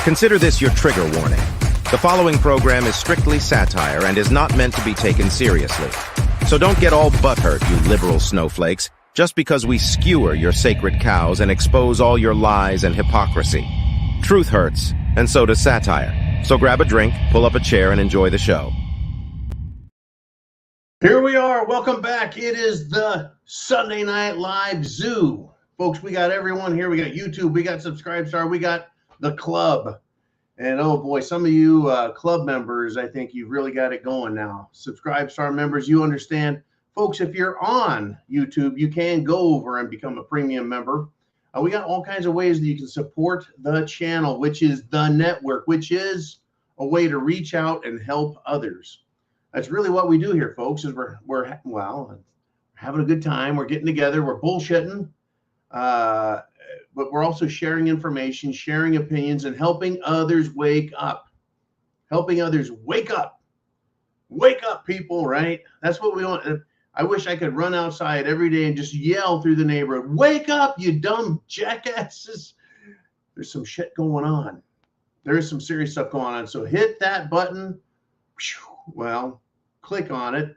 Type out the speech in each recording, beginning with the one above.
Consider this your trigger warning. The following program is strictly satire and is not meant to be taken seriously. So don't get all butthurt, you liberal snowflakes, just because we skewer your sacred cows and expose all your lies and hypocrisy. Truth hurts, and so does satire. So grab a drink, pull up a chair, and enjoy the show. Here we are. Welcome back. It is the Sunday Night Live Zoo. Folks, we got everyone here. We got YouTube. We got Subscribestar. We got the club. And oh boy, some of you club members, I think you've really got it going now. Subscribestar members, you understand. Folks, if you're on YouTube, you can go over and become a premium member. We got all kinds of ways that you can support the channel, which is the network, which is a way to reach out and help others. That's really what we do here, folks, is we're having a good time. We're getting together. We're bullshitting. But we're also sharing information, sharing opinions, and helping others wake up. Helping others wake up. Wake up, people, right? That's what we want. I wish I could run outside every day and just yell through the neighborhood, wake up, you dumb jackasses. There's some shit going on. There's some serious stuff going on. So hit that button. Well, click on it,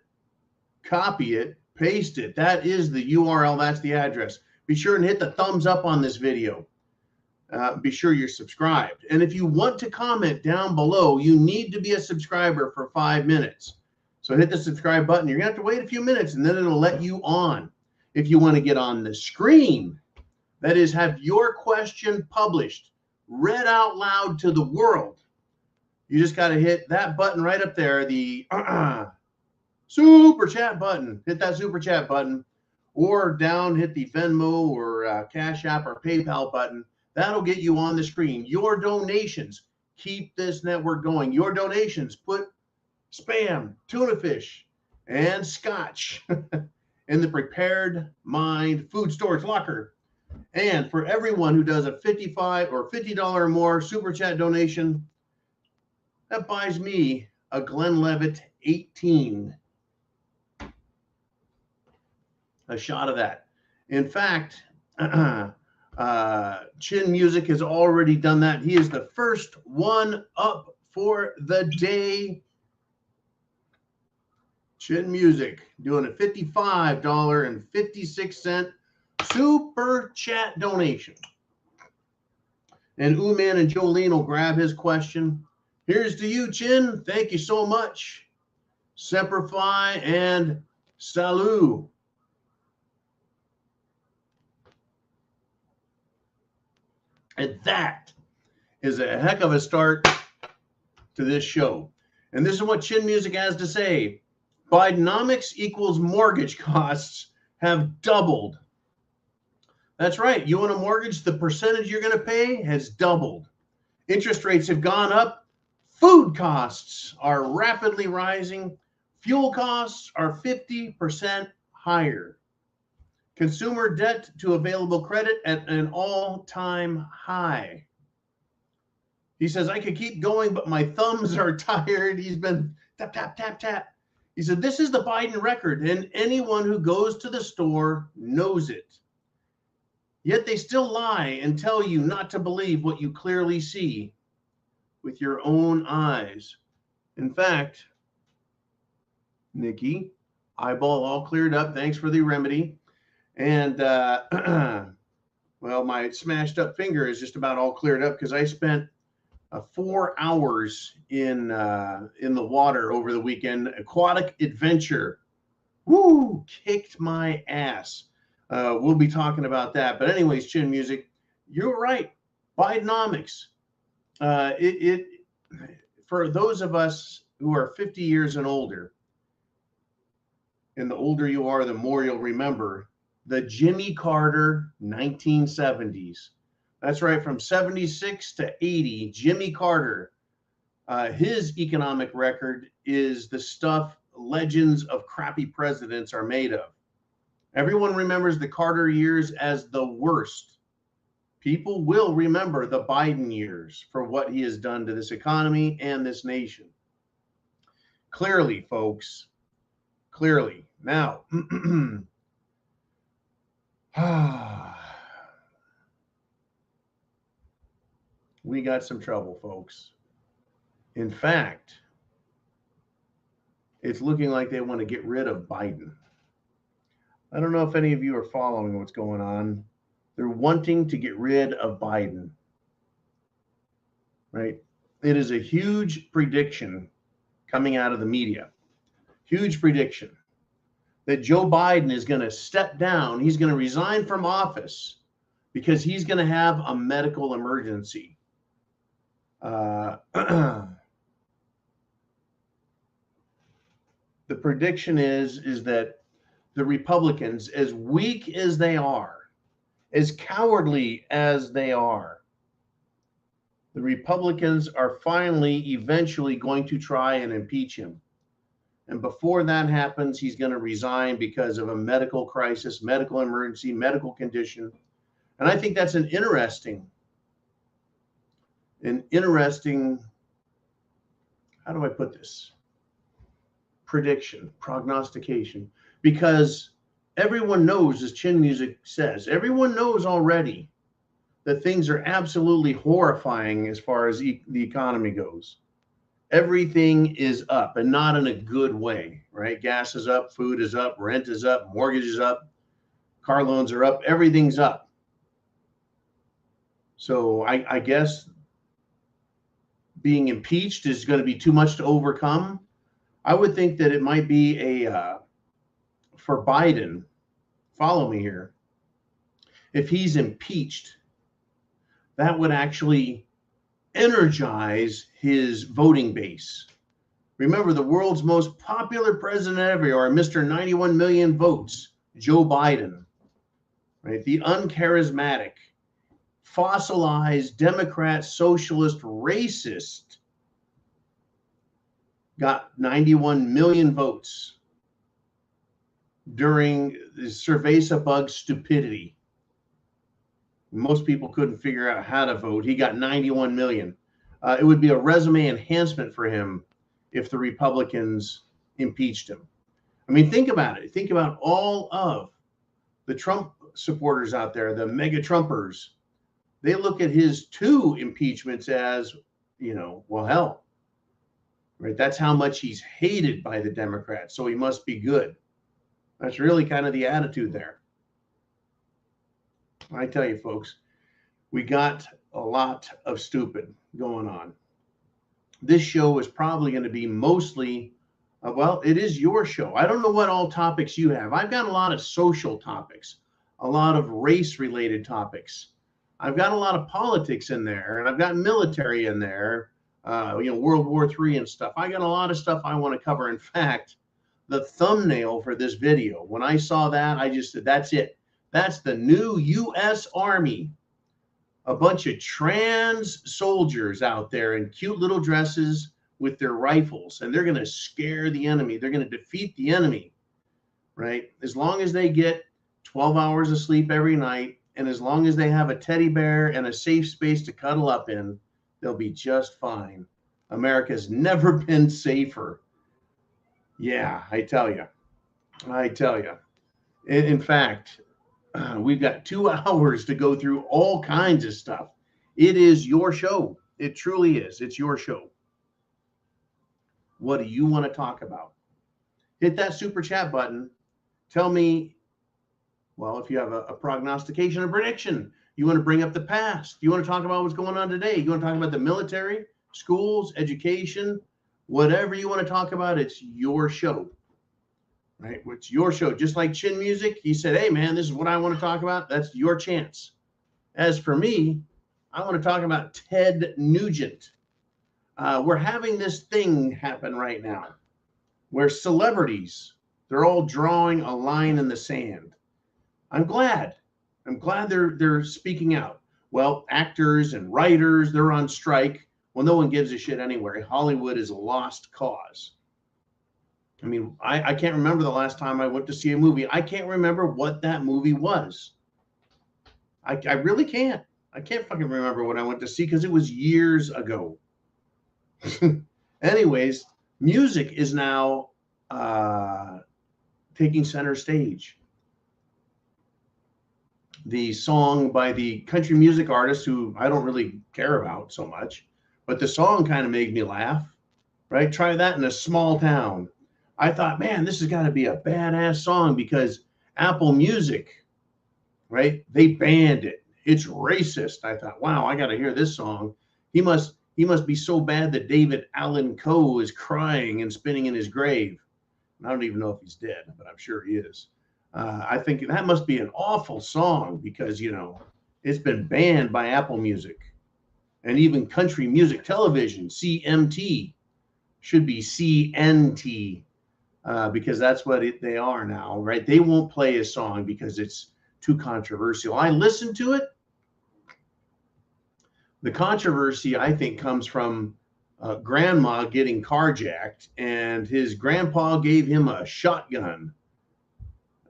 copy it, paste it. That is the URL. That's the address. Be sure and hit the thumbs up on this video. Be sure you're subscribed. And if you want to comment down below, you need to be a subscriber for 5 minutes. So hit the subscribe button. You're going to have to wait a few minutes, and then it'll let you on. If you want to get on the screen, that is, have your question published, read out loud to the world, you just got to hit that button right up there, the super chat button. Hit that super chat button. Or down, hit the Venmo or Cash App or PayPal button. That'll get you on the screen. Your donations keep this network going. Your donations put Spam, tuna fish, and scotch in the Prepared Mind food storage locker. And for everyone who does a $55 or $50 or more super chat donation, that buys me a Glenlivet 18. A shot of that. In fact, Chin Music has already done that. He is the first one up for the day. Chin Music doing a $55.56 super chat donation. And Uman and Jolene will grab his question. Here's to you, Chin. Thank you so much. Semper Fi and Salut. And that is a heck of a start to this show. And this is what Chin Music has to say. Bidenomics equals mortgage costs have doubled. That's right. You want a mortgage, the percentage you're going to pay has doubled. Interest rates have gone up. Food costs are rapidly rising. Fuel costs are 50% higher. Consumer debt to available credit at an all-time high. He says, I could keep going, but my thumbs are tired. He's been tap, tap, tap, tap. He said, this is the Biden record, and anyone who goes to the store knows it. Yet they still lie and tell you not to believe what you clearly see with your own eyes. In fact, Nikki, eyeball all cleared up. Thanks for the remedy. And, well, my smashed up finger is just about all cleared up because I spent 4 hours in the water over the weekend. Aquatic adventure. Woo! Kicked my ass. We'll be talking about that. But anyways, Chin Music, you're right. Bidenomics. For those of us who are 50 years and older, and the older you are, the more you'll remember, the Jimmy Carter 1970s. That's right, from 76 to 80, Jimmy Carter, his economic record is the stuff legends of crappy presidents are made of. Everyone remembers the Carter years as the worst. People will remember the Biden years for what he has done to this economy and this nation. Clearly, folks, clearly. Now, We got some trouble, folks. In fact, it's looking like they want to get rid of Biden. I don't know if any of you are following what's going on. They're wanting to get rid of Biden, right? It is a huge prediction coming out of the media. Huge prediction that Joe Biden is going to step down. He's going to resign from office because he's going to have a medical emergency. The prediction is that the Republicans, as weak as they are, as cowardly as they are, the Republicans are finally, eventually going to try and impeach him. And before that happens, he's going to resign because of a medical crisis, medical emergency, medical condition. And I think that's an interesting, how do I put this? Prediction, prognostication, because everyone knows, as Chin Music says, everyone knows already that things are absolutely horrifying as far as the economy goes. Everything is up, and not in a good way, right? Gas is up, food is up, rent is up, mortgage is up, car loans are up, everything's up. So I guess being impeached is going to be too much to overcome. I would think that it might be for Biden, follow me here, if he's impeached, that would actually energize his voting base. Remember, the world's most popular president ever, or Mr. 91 million votes, Joe Biden, right? The uncharismatic, fossilized Democrat, socialist, racist, got 91 million votes during the cerveza bug stupidity. Most people couldn't figure out how to vote. He got 91 million. It would be a resume enhancement for him if the Republicans impeached him. I mean, think about it. Think about all of the Trump supporters out there, the mega Trumpers. They look at his 2 impeachments as, well, hell, right? That's how much he's hated by the Democrats. So he must be good. That's really kind of the attitude there. I tell you, folks, we got a lot of stupid going on. This show is probably going to be mostly, well, it is your show. I don't know what all topics you have. I've got a lot of social topics, a lot of race-related topics. I've got a lot of politics in there, and I've got military in there, World War III and stuff. I got a lot of stuff I want to cover. In fact, the thumbnail for this video, when I saw that, I just said, that's it. That's the new U.S. Army. A bunch of trans soldiers out there in cute little dresses with their rifles, and they're going to scare the enemy. They're going to defeat the enemy, right? As long as they get 12 hours of sleep every night, and as long as they have a teddy bear and a safe space to cuddle up in, they'll be just fine. America's never been safer. Yeah, I tell you. In fact, we've got 2 hours to go through all kinds of stuff. It is your show. It truly is. It's your show. What do you want to talk about? Hit that super chat button. Tell me, well, if you have a prognostication, a prediction, you want to bring up the past, you want to talk about what's going on today, you want to talk about the military, schools, education, whatever you want to talk about, it's your show. Right? It's your show. Just like Chin Music, he said, hey, man, this is what I want to talk about. That's your chance. As for me, I want to talk about Ted Nugent. We're having this thing happen right now where celebrities, they're all drawing a line in the sand. I'm glad they're speaking out. Well, actors and writers, they're on strike. Well, no one gives a shit anyway. Hollywood is a lost cause. I mean, I can't remember the last time I went to see a movie. I can't remember what that movie was. I really can't. I can't fucking remember what I went to see because it was years ago. Anyways, music is now taking center stage. the song by the country music artist who I don't really care about so much, but the song kind of made me laugh, right? Try that in a small town. I thought, man, this has got to be a badass song because Apple Music, right? They banned it. It's racist. I thought, wow, I got to hear this song. He must be so bad that David Allan Coe is crying and spinning in his grave. I don't even know if he's dead, but I'm sure he is. I think that must be an awful song because, you know, it's been banned by Apple Music and even country music television, CMT, should be CNT because that's what they are now, right? They won't play a song because it's too controversial. I listened to it. The controversy, I think, comes from grandma getting carjacked and his grandpa gave him a shotgun.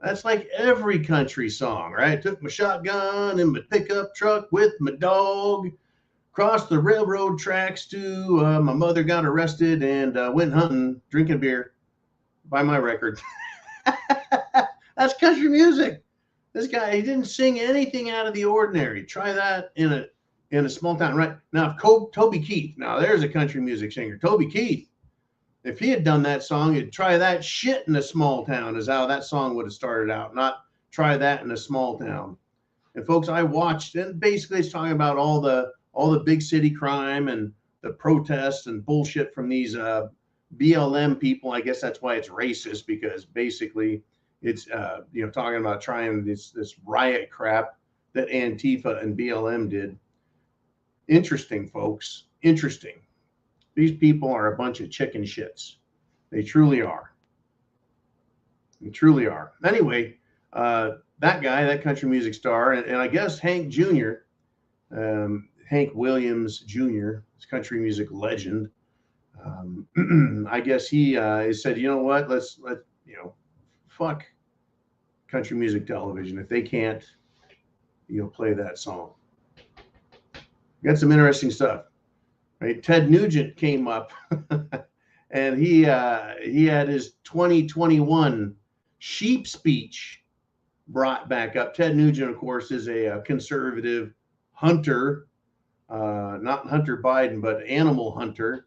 That's like every country song, right? Took my shotgun in my pickup truck with my dog, crossed the railroad tracks to my mother got arrested and went hunting, drinking beer. Buy my record. That's country music. This guy, he didn't sing anything out of the ordinary. Try that in a small town, right? Now, if Toby Keith, now there's a country music singer. Toby Keith, if he had done that song, he'd try that shit in a small town is how that song would have started out, not try that in a small town. And folks, I watched, and basically it's talking about all the big city crime and the protests and bullshit from these BLM people. I guess that's why it's racist, because basically it's you know, talking about trying this riot crap that Antifa and BLM did. Interesting, folks. Interesting. These people are a bunch of chicken shits. They truly are. They truly are. Anyway, that guy, that country music star, and I guess Hank Jr., Hank Williams Jr., this country music legend, I guess he said, you know what, let you know, fuck country music television if they can't, you know, play that song. Got some interesting stuff. Right, Ted Nugent came up, and he had his 2021 sheep speech brought back up. Ted Nugent, of course, is a conservative hunter, not Hunter Biden, but animal hunter,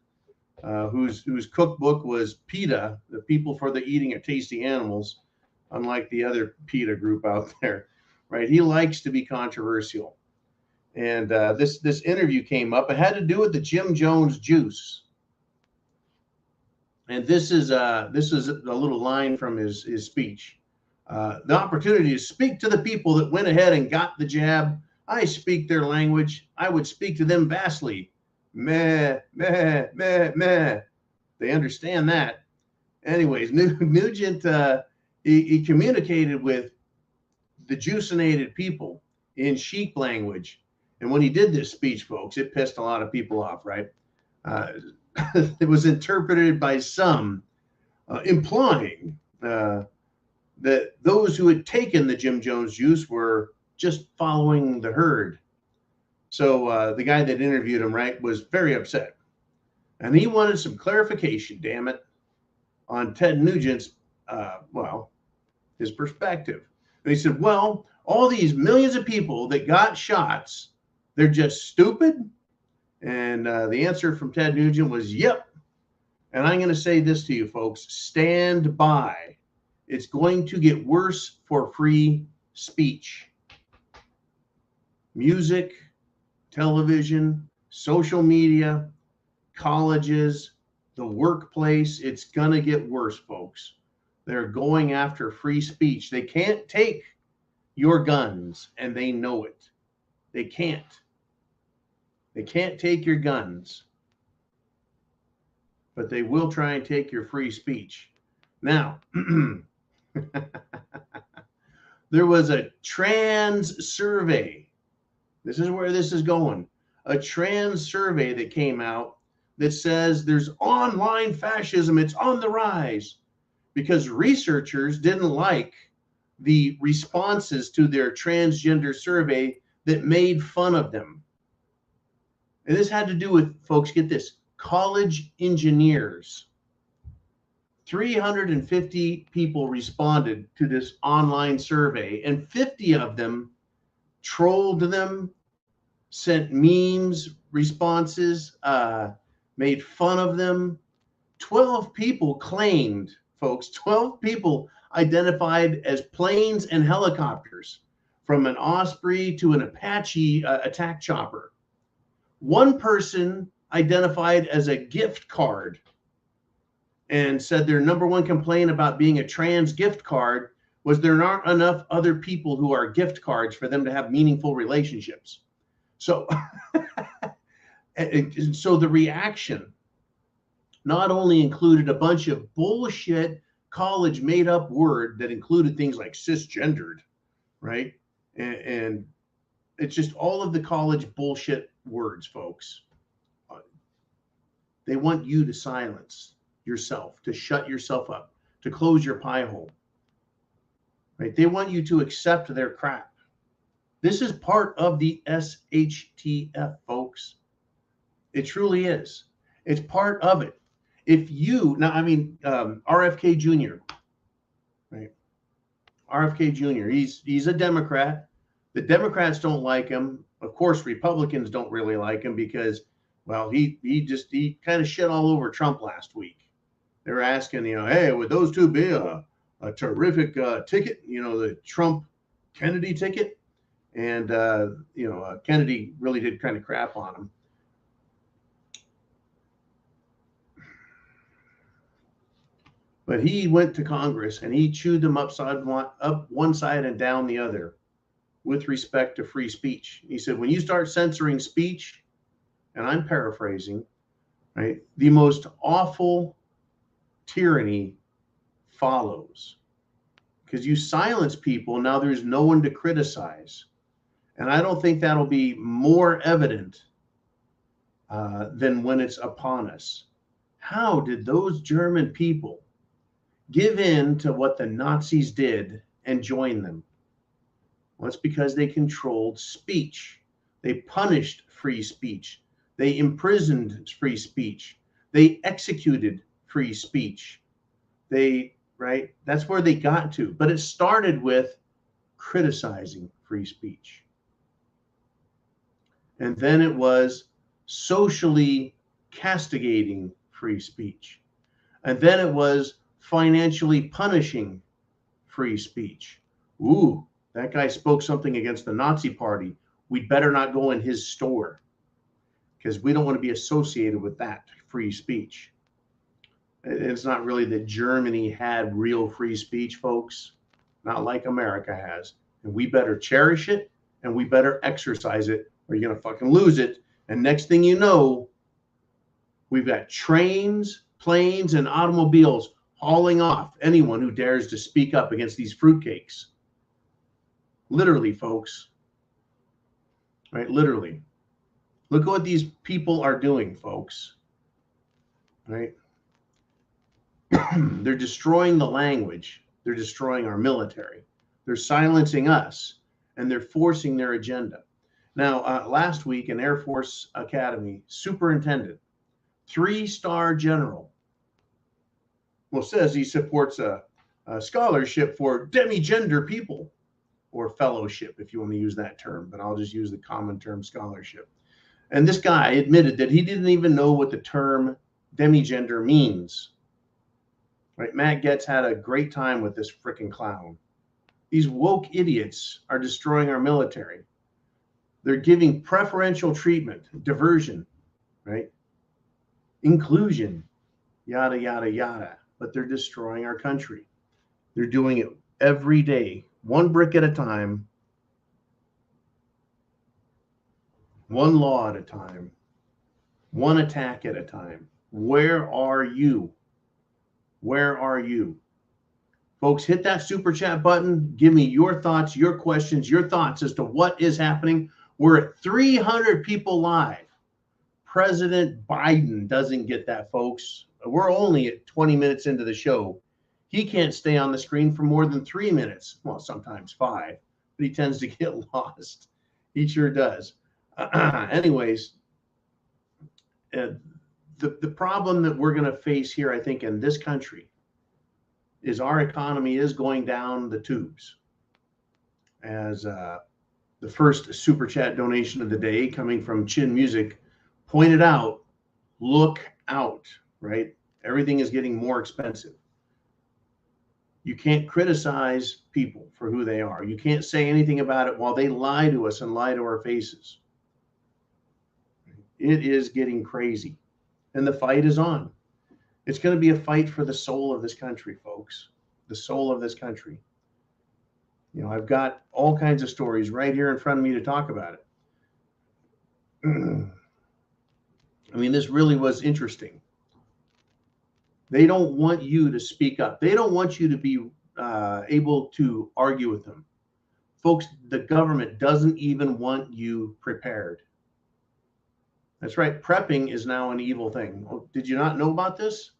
whose cookbook was PETA, the People for the Eating of Tasty Animals, unlike the other PETA group out there. Right, he likes to be controversial. And this interview came up. It had to do with the Jim Jones juice. And this is a little line from his speech. The opportunity to speak to the people that went ahead and got the jab. I speak their language. I would speak to them vastly. Meh, meh, meh, meh. They understand that. Anyways, Nugent, he communicated with the juicinated people in sheep language. And when he did this speech, folks, it pissed a lot of people off, right? It was interpreted by some implying that those who had taken the Jim Jones juice were just following the herd. So the guy that interviewed him, right, was very upset. And he wanted some clarification, damn it, on Ted Nugent's, his perspective. And he said, well, all these millions of people that got shots, they're just stupid. And the answer from Ted Nugent was, yep. And I'm going to say this to you, folks. Stand by. It's going to get worse for free speech. Music, television, social media, colleges, the workplace. It's going to get worse, folks. They're going after free speech. They can't take your guns, and they know it. They can't. They can't take your guns, but they will try and take your free speech. Now, there was a trans survey. This is where this is going. A trans survey that came out that says there's online fascism. It's on the rise because researchers didn't like the responses to their transgender survey that made fun of them. And this had to do with, folks, get this, college engineers. 350 people responded to this online survey, and 50 of them trolled them, sent memes, responses, made fun of them. 12 people claimed, folks, 12 people identified as planes and helicopters, from an Osprey to an Apache attack chopper. One person identified as a gift card and said their number one complaint about being a trans gift card was there aren't enough other people who are gift cards for them to have meaningful relationships. So, so the reaction not only included a bunch of bullshit college made up word that included things like cisgendered, right? And it's just all of the college bullshit words, folks. They want you to silence yourself, to shut yourself up, to close your pie hole, right? They want you to accept their crap. This is part of the SHTF, folks. It truly is. It's part of it. If you, now, I mean, RFK Jr., right? RFK Jr., he's a Democrat. The Democrats don't like him. Of course, Republicans don't really like him because, well, he kind of shit all over Trump last week. They were asking, hey, would those two be a terrific ticket? The Trump-Kennedy ticket? And, Kennedy really did kind of crap on him. But he went to Congress and he chewed them up one side and down the other with respect to free speech. He said, when you start censoring speech, and I'm paraphrasing, right, the most awful tyranny follows. Because you silence people, now there's no one to criticize. And I don't think that'll be more evident than when it's upon us. How did those German people give in to what the Nazis did and join them? Well, it's because they controlled speech. They punished free speech. They imprisoned free speech. They executed free speech. Right? That's where they got to. But it started with criticizing free speech. And then it was socially castigating free speech. And then it was financially punishing free speech. Ooh, that guy spoke something against the Nazi Party. We'd better not go in his store because we don't want to be associated with that free speech. It's not really that Germany had real free speech, folks, not like America has. And we better cherish it and we better exercise it or you're going to fucking lose it. And next thing you know, we've got trains, planes, and automobiles hauling off anyone who dares to speak up against these fruitcakes. Literally, folks. Right? Literally. Look at what these people are doing, folks. Right? They're destroying the language. They're destroying our military. They're silencing us, and they're forcing their agenda. Now, last week, an Air Force Academy superintendent, 3-star general, says he supports a scholarship for demigender people, or fellowship, if you want to use that term, but I'll just use the common term scholarship. And this guy admitted that he didn't even know what the term demigender means. Right? Matt Getz had a great time with this freaking clown. These woke idiots are destroying our military. They're giving preferential treatment, diversion, right? Inclusion, yada, yada, yada. But they're destroying our country. They're doing it every day, one brick at a time, one law at a time, one attack at a time. Where are you? Where are you? Folks, hit that super chat button. Give me your thoughts, your questions, your thoughts as to what is happening. We're at 300 people live. President Biden doesn't get that, folks. We're only at 20 minutes into the show. He can't stay on the screen for more than 3 minutes. Well, sometimes 5, but he tends to get lost. He sure does. Anyways, the problem that we're going to face here, I think, in this country is our economy is going down the tubes as the first super chat donation of the day coming from Chin Music pointed out, look out, right? Everything is getting more expensive. You can't criticize people for who they are. You can't say anything about it while they lie to us and lie to our faces. It is getting crazy. And the fight is on. It's going to be a fight for the soul of this country, folks. The soul of this country. You know, I've got all kinds of stories right here in front of me to talk about it. I mean, this really was interesting. They don't want you to speak up. They don't want you to be able to argue with them. Folks, the government doesn't even want you prepared. That's right. Prepping is now an evil thing. Oh, did you not know about this?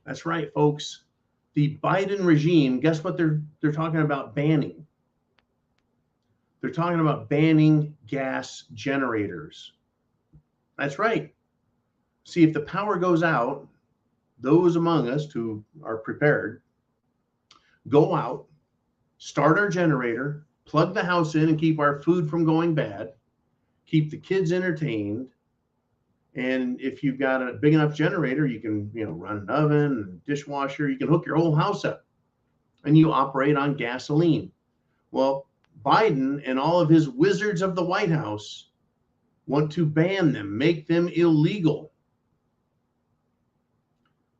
That's right, folks. The Biden regime, guess what they're talking about banning? They're talking about banning gas generators. That's right. See, if the power goes out, those among us who are prepared go out, start our generator, plug the house in and keep our food from going bad, keep the kids entertained. And if you've got a big enough generator, you can, run an oven and dishwasher. You can hook your whole house up and you operate on gasoline. Well, Biden and all of his wizards of the White House want to ban them, make them illegal.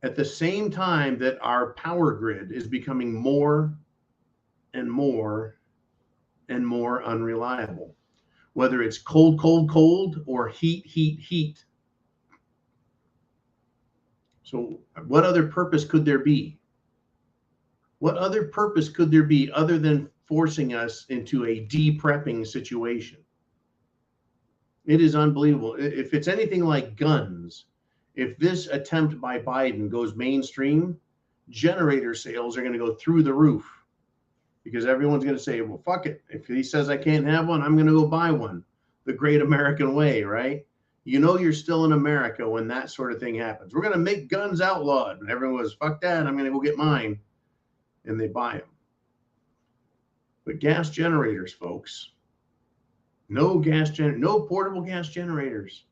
At the same time that our power grid is becoming more and more and more unreliable, whether it's cold, cold, cold, or heat, heat, heat. So what other purpose could there be? What other purpose could there be other than forcing us into a de-prepping situation? It is unbelievable. If it's anything like guns, if this attempt by Biden goes mainstream, generator sales are going to go through the roof because everyone's going to say, well, fuck it. If he says I can't have one, I'm going to go buy one. The great American way, right? You know you're still in America when that sort of thing happens. We're going to make guns outlawed. And everyone goes, fuck that. I'm going to go get mine. And they buy them. But gas generators, folks. No portable gas generators.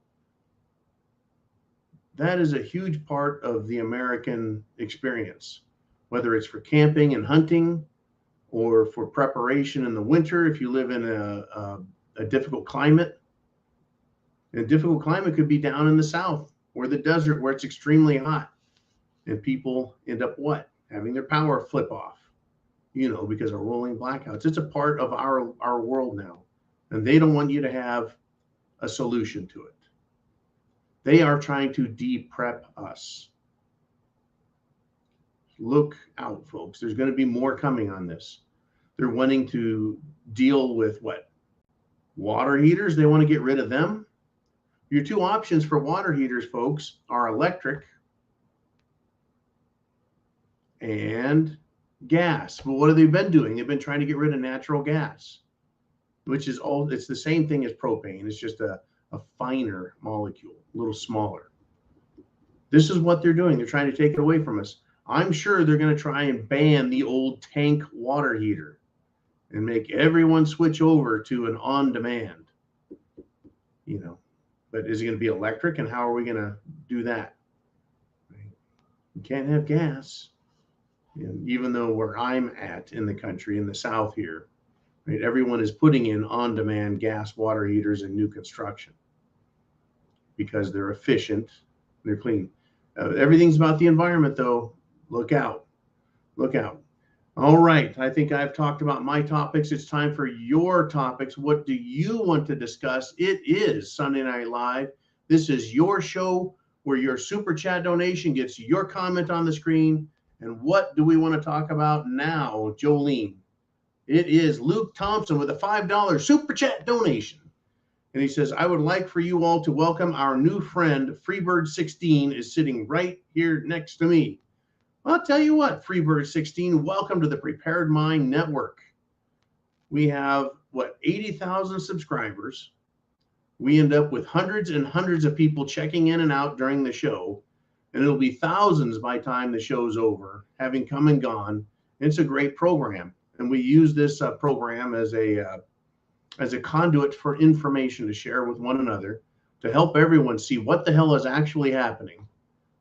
That is a huge part of the American experience, whether it's for camping and hunting or for preparation in the winter if you live in a difficult climate. And a difficult climate could be down in the south or the desert where it's extremely hot. And people end up what? Having their power flip off, because of rolling blackouts. It's a part of our world now. And they don't want you to have a solution to it. They are trying to de-prep us. Look out, folks. There's going to be more coming on this. They're wanting to deal with what? Water heaters. They want to get rid of them. Your two options for water heaters, folks, are electric and gas. Well, what have they been doing? They've been trying to get rid of natural gas, which is it's the same thing as propane. It's just a finer molecule, a little smaller. This is what they're doing. They're trying to take it away from us. I'm sure they're going to try and ban the old tank water heater and make everyone switch over to an on-demand, But is it going to be electric, and how are we going to do that? You can't have gas. And even though where I'm at in the country, in the South here, right, everyone is putting in on-demand gas water heaters in new construction because they're efficient, they're clean. Everything's about the environment, though. Look out. Look out. All right. I think I've talked about my topics. It's time for your topics. What do you want to discuss? It is Sunday Night Live. This is your show where your super chat donation gets your comment on the screen. And what do we want to talk about now, Jolene? It is Luke Thompson with a $5 super chat donation. And he says, I would like for you all to welcome our new friend, Freebird16 is sitting right here next to me. I'll tell you what, Freebird16, welcome to the Prepared Mind Network. We have, 80,000 subscribers. We end up with hundreds and hundreds of people checking in and out during the show. And it'll be thousands by the time the show's over, having come and gone. It's a great program. And we use this program as a as a conduit for information to share with one another, to help everyone see what the hell is actually happening,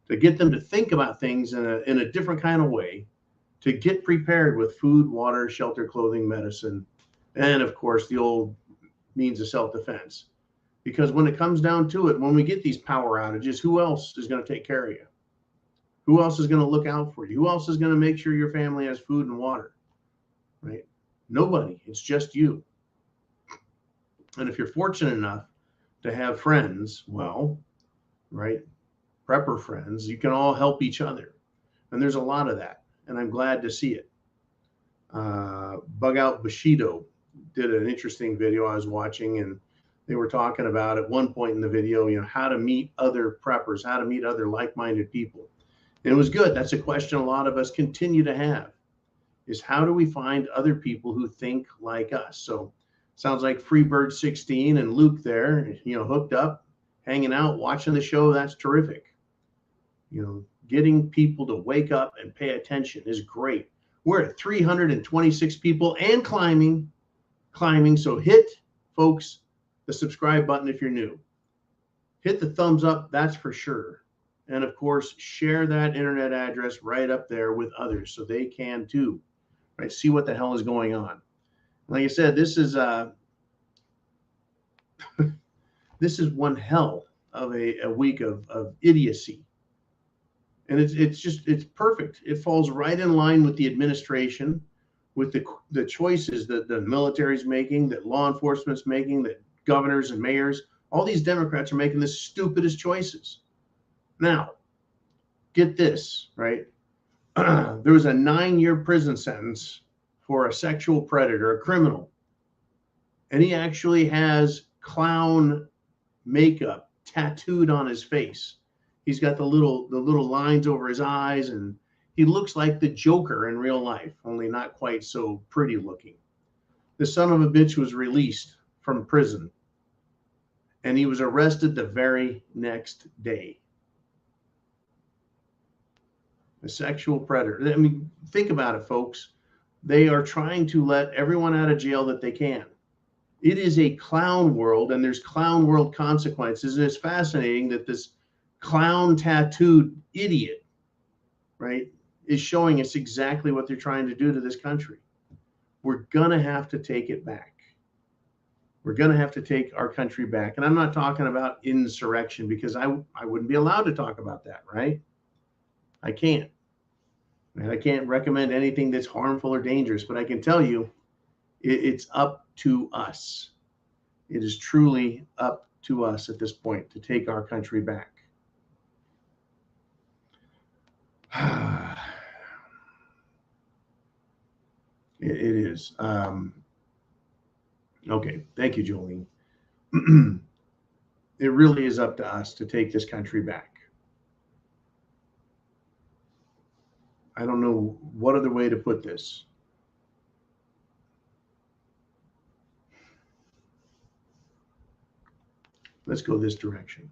to get them to think about things in a different kind of way, to get prepared with food, water, shelter, clothing, medicine, and of course, the old means of self-defense. Because when it comes down to it, when we get these power outages, who else is going to take care of you? Who else is going to look out for you? Who else is going to make sure your family has food and water? Right? Nobody. It's just you. And if you're fortunate enough to have friends, well, right, prepper friends, you can all help each other. And there's a lot of that. And I'm glad to see it. Bug Out Bushido did an interesting video I was watching, and they were talking about at one point in the video, how to meet other preppers, how to meet other like-minded people. And it was good. That's a question a lot of us continue to have, is how do we find other people who think like us? So sounds like Freebird 16 and Luke there, hooked up, hanging out, watching the show. That's terrific. Getting people to wake up and pay attention is great. We're at 326 people and climbing. So hit, folks, the subscribe button if you're new. Hit the thumbs up, that's for sure. And of course, share that internet address right up there with others so they can too, right? See what the hell is going on. Like I said, this is this is one hell of a week of idiocy. And it's perfect. It falls right in line with the administration, with the choices that the military's making, that law enforcement's making, that governors and mayors, all these Democrats are making the stupidest choices. Now, get this, right? There was a 9-year prison sentence for a sexual predator, a criminal. And he actually has clown makeup tattooed on his face. He's got the little lines over his eyes, and he looks like the Joker in real life, only not quite so pretty looking. The son of a bitch was released from prison, and he was arrested the very next day. A sexual predator. I mean, think about it, folks. They are trying to let everyone out of jail that they can. It is a clown world, and there's clown world consequences. And it's fascinating that this clown tattooed idiot, right, is showing us exactly what they're trying to do to this country. We're going to have to take it back. We're going to have to take our country back. And I'm not talking about insurrection, because I wouldn't be allowed to talk about that, right? I can't. And I can't recommend anything that's harmful or dangerous, but I can tell you it's up to us. It is truly up to us at this point to take our country back. It is. Okay. Thank you, Jolene. It really is up to us to take this country back. I don't know what other way to put this. Let's go this direction.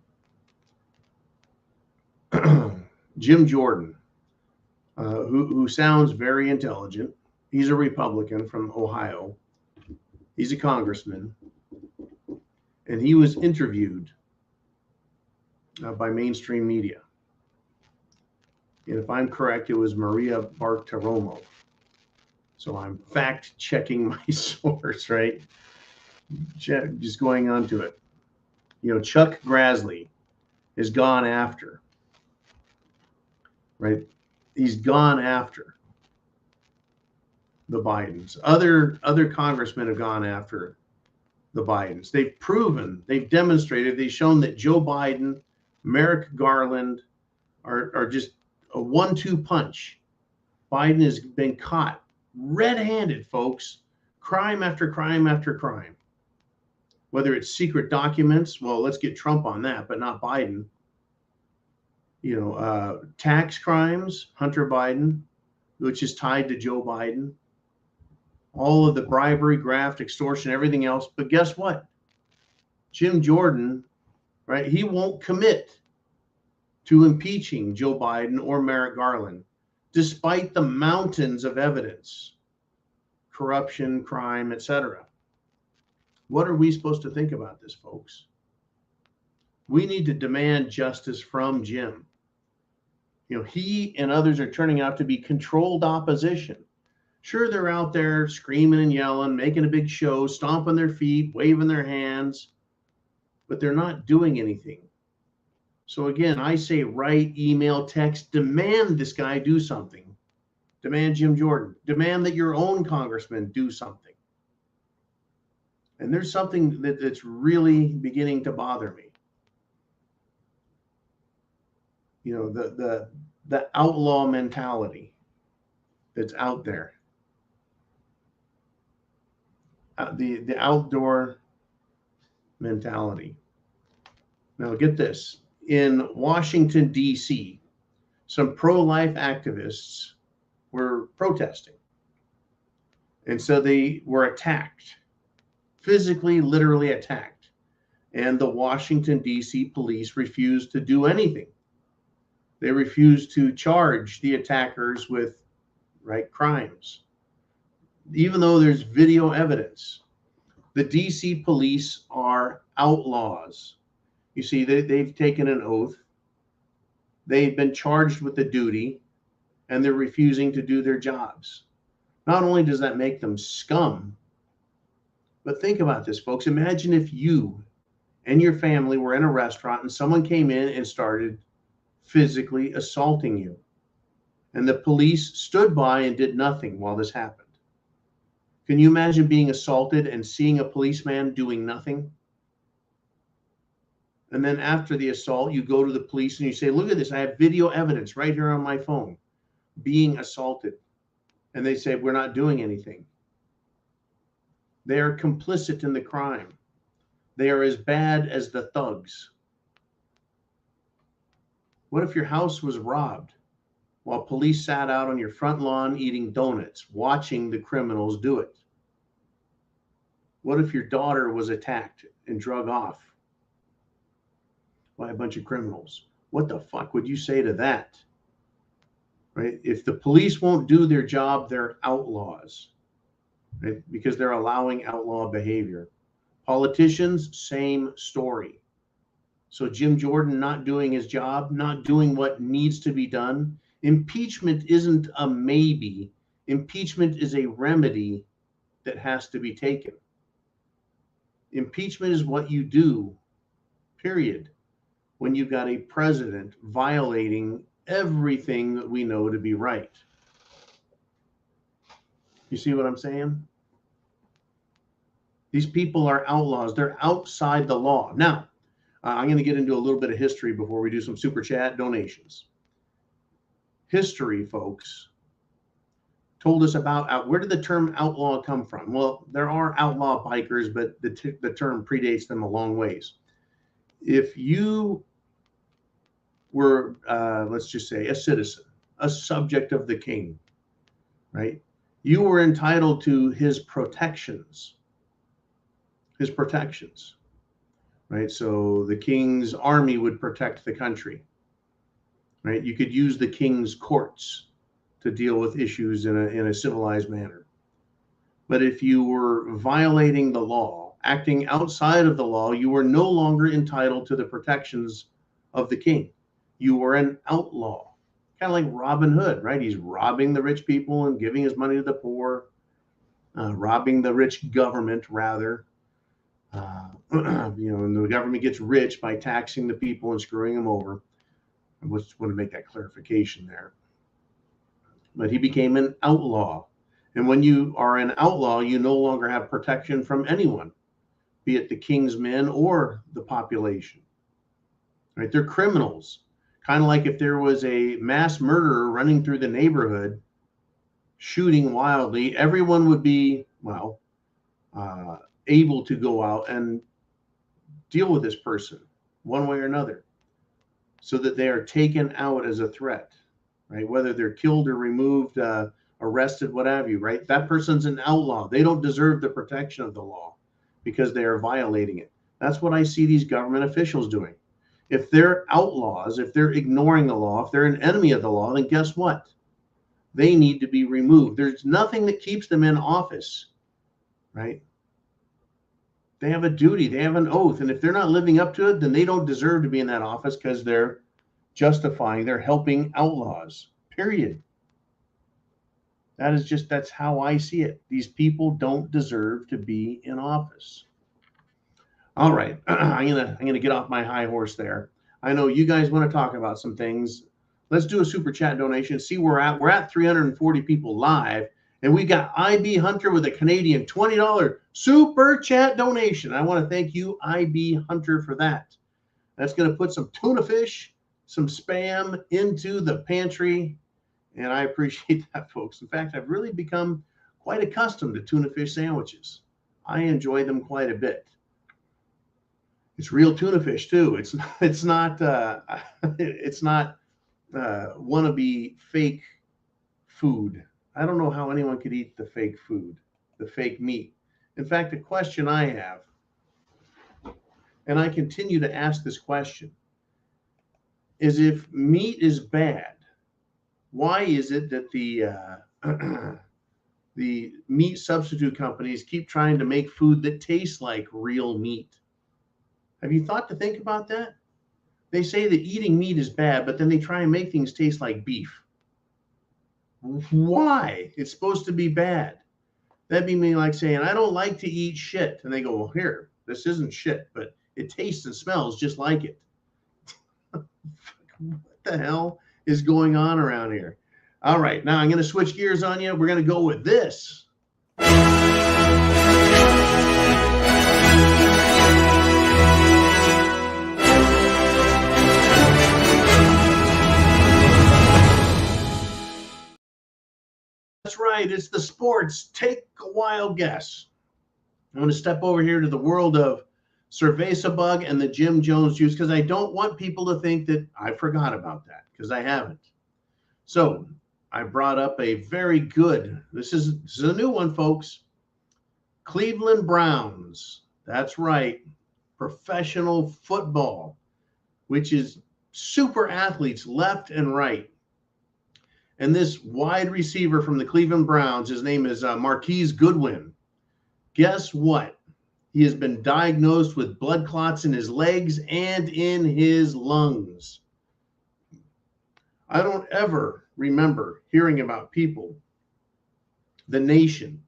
Jim Jordan, who sounds very intelligent. He's a Republican from Ohio. He's a congressman. And he was interviewed by mainstream media. And if I'm correct, it was Maria Bartiromo. So I'm fact checking my source, right? Just going on to it. Chuck Grassley is gone after, right? He's gone after the Bidens. Other congressmen have gone after the Bidens. They've proven, they've demonstrated, they've shown that Joe Biden, Merrick Garland are just a 1-2 punch. Biden has been caught red-handed, folks. Crime after crime after crime. Whether it's secret documents, well, let's get Trump on that, but not Biden. Tax crimes, Hunter Biden, which is tied to Joe Biden. All of the bribery, graft, extortion, everything else. But guess what? Jim Jordan, right, he won't commit to impeaching Joe Biden or Merrick Garland, despite the mountains of evidence, corruption, crime, etc. What are we supposed to think about this, folks? We need to demand justice from Jim. You know, he and others are turning out to be controlled opposition. Sure, they're out there screaming and yelling, making a big show, stomping their feet, waving their hands, but they're not doing anything. So again, I say write, email, text, demand this guy do something. Demand Jim Jordan. Demand that your own congressman do something. And there's something that's really beginning to bother me. You know, the outlaw mentality that's out there. The outdoor mentality. Now get this. In Washington, D.C., some pro-life activists were protesting. And so they were attacked, physically, literally attacked. And the Washington, D.C. police refused to do anything. They refused to charge the attackers with crimes. Even though there's video evidence, the D.C. police are outlaws. You see, they've taken an oath. They've been charged with the duty, and they're refusing to do their jobs. Not only does that make them scum, but think about this, folks. Imagine if you and your family were in a restaurant and someone came in and started physically assaulting you, and the police stood by and did nothing while this happened. Can you imagine being assaulted and seeing a policeman doing nothing? And then after the assault, you go to the police and you say, look at this, I have video evidence right here on my phone, being assaulted. And they say, we're not doing anything. They are complicit in the crime. They are as bad as the thugs. What if your house was robbed while police sat out on your front lawn eating donuts, watching the criminals do it? What if your daughter was attacked and drug off by a bunch of criminals? What the fuck would you say to that? Right? If the police won't do their job, they're outlaws, right? Because they're allowing outlaw behavior. Politicians, same story. So Jim Jordan not doing his job, not doing what needs to be done. Impeachment isn't a maybe. Impeachment is a remedy that has to be taken. Impeachment is what you do, period, when you've got a president violating everything that we know to be right. You see what I'm saying? These people are outlaws. They're outside the law. Now, I'm going to get into a little bit of history before we do some super chat donations. History, folks, told us about where did the term outlaw come from? Well, there are outlaw bikers, but the term predates them a long ways. If you were, let's just say, a citizen, a subject of the king, right? You were entitled to his protections. His protections, right? So the king's army would protect the country, right? You could use the king's courts to deal with issues in a civilized manner. But if you were violating the law, acting outside of the law, you were no longer entitled to the protections of the king. You were an outlaw, kind of like Robin Hood, right? He's robbing the rich people and giving his money to the poor, robbing the rich government, rather. And the government gets rich by taxing the people and screwing them over. I just want to make that clarification there. But he became an outlaw. And when you are an outlaw, you no longer have protection from anyone, be it the king's men or the population. Right? They're criminals. Kind of like if there was a mass murderer running through the neighborhood, shooting wildly, everyone would be, able to go out and deal with this person one way or another so that they are taken out as a threat, right? Whether they're killed or removed, arrested, what have you, right? That person's an outlaw. They don't deserve the protection of the law because they are violating it. That's what I see these government officials doing. If they're outlaws, if they're ignoring the law, if they're an enemy of the law, then guess what? They need to be removed. There's nothing that keeps them in office, right? They have a duty. They have an oath. And if they're not living up to it, then they don't deserve to be in that office because they're justifying, they're helping outlaws, period. That's how I see it. These people don't deserve to be in office. All right. I'm gonna get off my high horse there. I know you guys want to talk about some things. Let's do a super chat donation. See where we're at. We're at 340 people live. And we got IB Hunter with a Canadian $20 super chat donation. I want to thank you, IB Hunter, for that. That's going to put some tuna fish, some Spam into the pantry. And I appreciate that, folks. In fact, I've really become quite accustomed to tuna fish sandwiches. I enjoy them quite a bit. It's real tuna fish too. It's not wannabe fake food. I don't know how anyone could eat the fake food, the fake meat. In fact, the question I have, and I continue to ask this question, is if meat is bad, why is it that the meat substitute companies keep trying to make food that tastes like real meat? Have you thought to think about that? They say that eating meat is bad, but then they try and make things taste like beef. Why? It's supposed to be bad. That'd be me like saying, I don't like to eat shit. And they go, well, here, this isn't shit, but it tastes and smells just like it. What the hell is going on around here? All right, now I'm going to switch gears on you. We're going to go with this. That's right. It's the sports. Take a wild guess. I'm going to step over here to the world of Cerveza Bug and the Jim Jones juice because I don't want people to think that I forgot about that because I haven't. So I brought up a very good, this is a new one, folks. Cleveland Browns. That's right. Professional football, which is super athletes left and right. And this wide receiver from the Cleveland Browns, his name is Marquise Goodwin. Guess what? He has been diagnosed with blood clots in his legs and in his lungs. I don't ever remember hearing about people, the nation,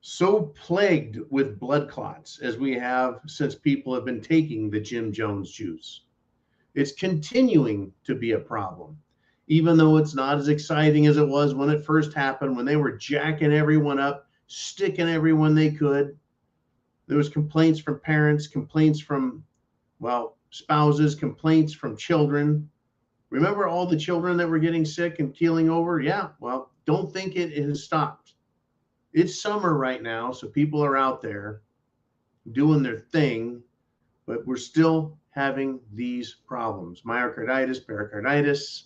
so plagued with blood clots as we have since people have been taking the Jim Jones juice. It's continuing to be a problem. Even though it's not as exciting as it was when it first happened, when they were jacking everyone up, sticking everyone they could. There was complaints from parents, complaints from, well, spouses, complaints from children. Remember all the children that were getting sick and keeling over? Yeah, well, don't think it has stopped. It's summer right now, so people are out there doing their thing, but we're still having these problems. Myocarditis, pericarditis,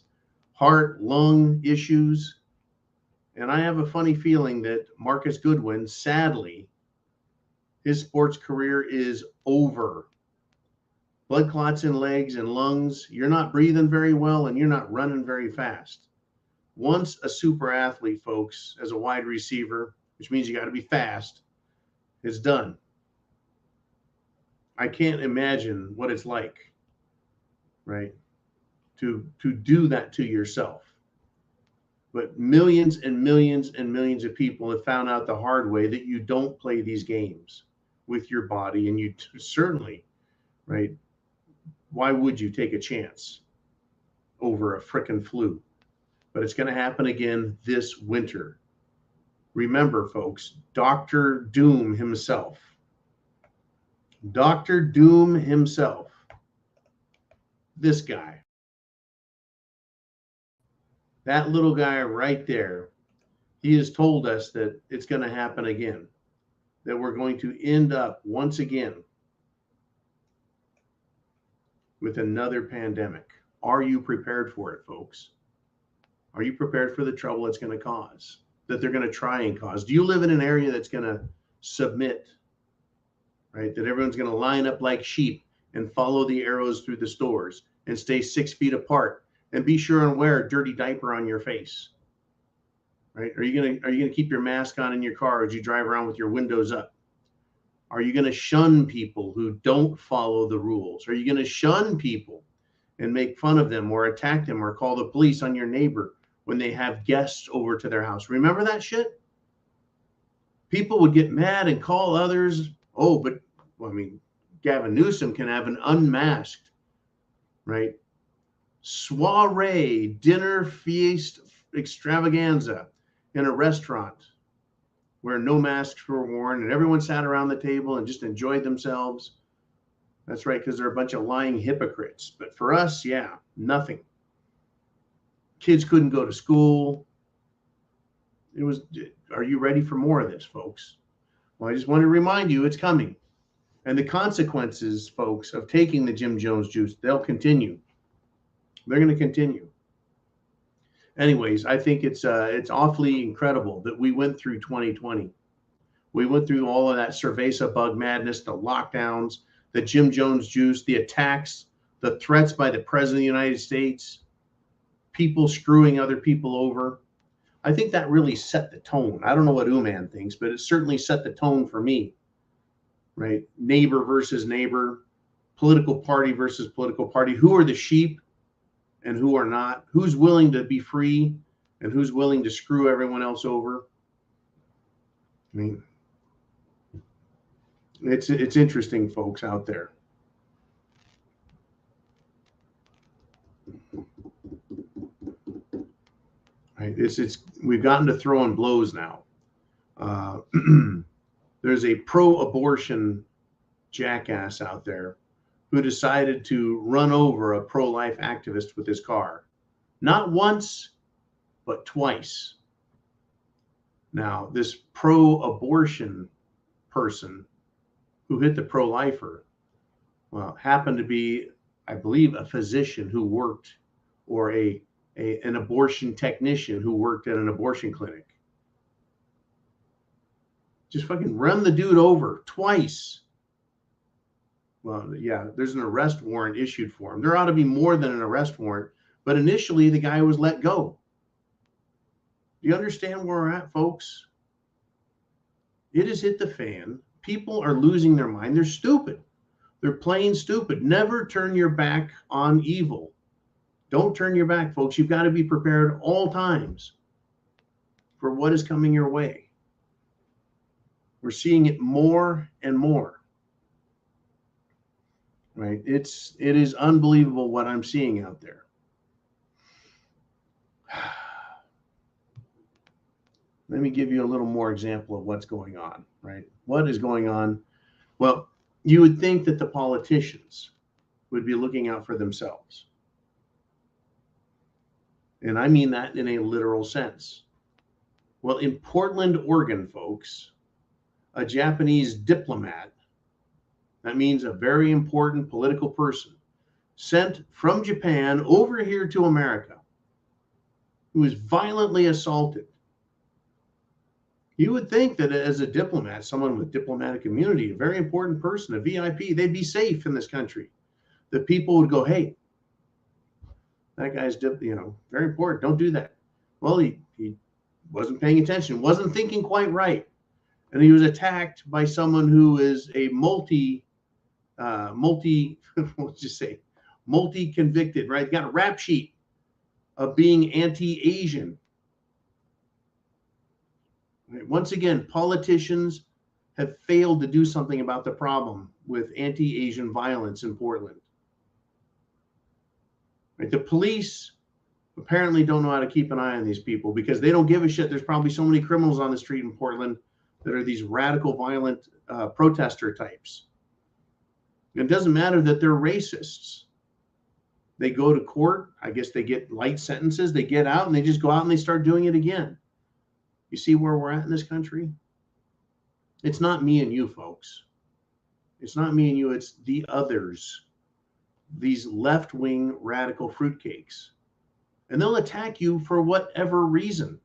heart, lung issues. And I have a funny feeling that Marcus Goodwin, sadly, his sports career is over. Blood clots in legs and lungs. You're not breathing very well and you're not running very fast. Once a super athlete, folks, as a wide receiver, which means you got to be fast, it's done. I can't imagine what it's like, right? To do that to yourself. But millions and millions and millions of people have found out the hard way that you don't play these games with your body, and you certainly, right? Why would you take a chance over a frickin' flu? But it's going to happen again this winter. Remember, folks, Dr. Doom himself, this guy, that little guy right there, he has told us that it's going to happen again, that we're going to end up once again with another pandemic. Are you prepared for it, folks? Are you prepared for the trouble it's going to cause, that they're going to try and cause? Do you live in an area that's going to submit, right? That everyone's going to line up like sheep and follow the arrows through the stores and stay 6 feet apart and be sure and wear a dirty diaper on your face, right? Are you gonna keep your mask on in your car as you drive around with your windows up? Are you going to shun people who don't follow the rules? Are you going to shun people and make fun of them or attack them or call the police on your neighbor when they have guests over to their house? Remember that shit? People would get mad and call others. Oh, but well, I mean, Gavin Newsom can have an unmasked, right, soiree, dinner, feast, extravaganza in a restaurant where no masks were worn and everyone sat around the table and just enjoyed themselves. That's right, because they're a bunch of lying hypocrites. But for us, yeah, nothing. Kids couldn't go to school. It was, are you ready for more of this, folks? Well, I just want to remind you it's coming. And the consequences, folks, of taking the Jim Jones juice, they'll continue. They're going to continue. Anyways, I think it's awfully incredible that we went through 2020. We went through all of that cerveza bug madness, the lockdowns, the Jim Jones juice, the attacks, the threats by the president of the United States, people screwing other people over. I think that really set the tone. I don't know what Uman thinks, but it certainly set the tone for me, right? Neighbor versus neighbor, political party versus political party. Who are the sheep and who are not? Who's willing to be free and who's willing to screw everyone else over? I mean, it's interesting, folks, out there. Right? We've gotten to throwing blows now. There's a pro-abortion jackass out there who decided to run over a pro-life activist with his car. Not once, but twice. Now, this pro-abortion person who hit the pro-lifer, well, happened to be, I believe, a physician who worked, or an abortion technician who worked at an abortion clinic. Just fucking run the dude over twice. Well, yeah, there's an arrest warrant issued for him. There ought to be more than an arrest warrant, but initially the guy was let go. Do you understand where we're at, folks? It has hit the fan. People are losing their mind. They're stupid. They're plain stupid. Never turn your back on evil. Don't turn your back, folks. You've got to be prepared all times for what is coming your way. We're seeing it more and more. Right? It is unbelievable what I'm seeing out there. Let me give you a little more example of what's going on, right? What is going on? Well, you would think that the politicians would be looking out for themselves. And I mean that in a literal sense. Well, in Portland, Oregon, folks, a Japanese diplomat, that means a very important political person, sent from Japan over here to America, who was violently assaulted. You would think that as a diplomat, someone with diplomatic immunity, a very important person, a VIP, they'd be safe in this country. That people would go, hey, that guy's, very important. Don't do that. Well, he wasn't paying attention, wasn't thinking quite right. And he was attacked by someone who is a multi-convicted, right? Got a rap sheet of being anti-Asian. Right? Once again, politicians have failed to do something about the problem with anti-Asian violence in Portland. Right? The police apparently don't know how to keep an eye on these people because they don't give a shit. There's probably so many criminals on the street in Portland that are these radical, violent protester types. It doesn't matter that they're racists. They go to court. I guess they get light sentences. They get out and they just go out and they start doing it again. You see where we're at in this country? It's not me and you, folks. It's not me and you. It's the others. These left-wing radical fruitcakes. And they'll attack you for whatever reason,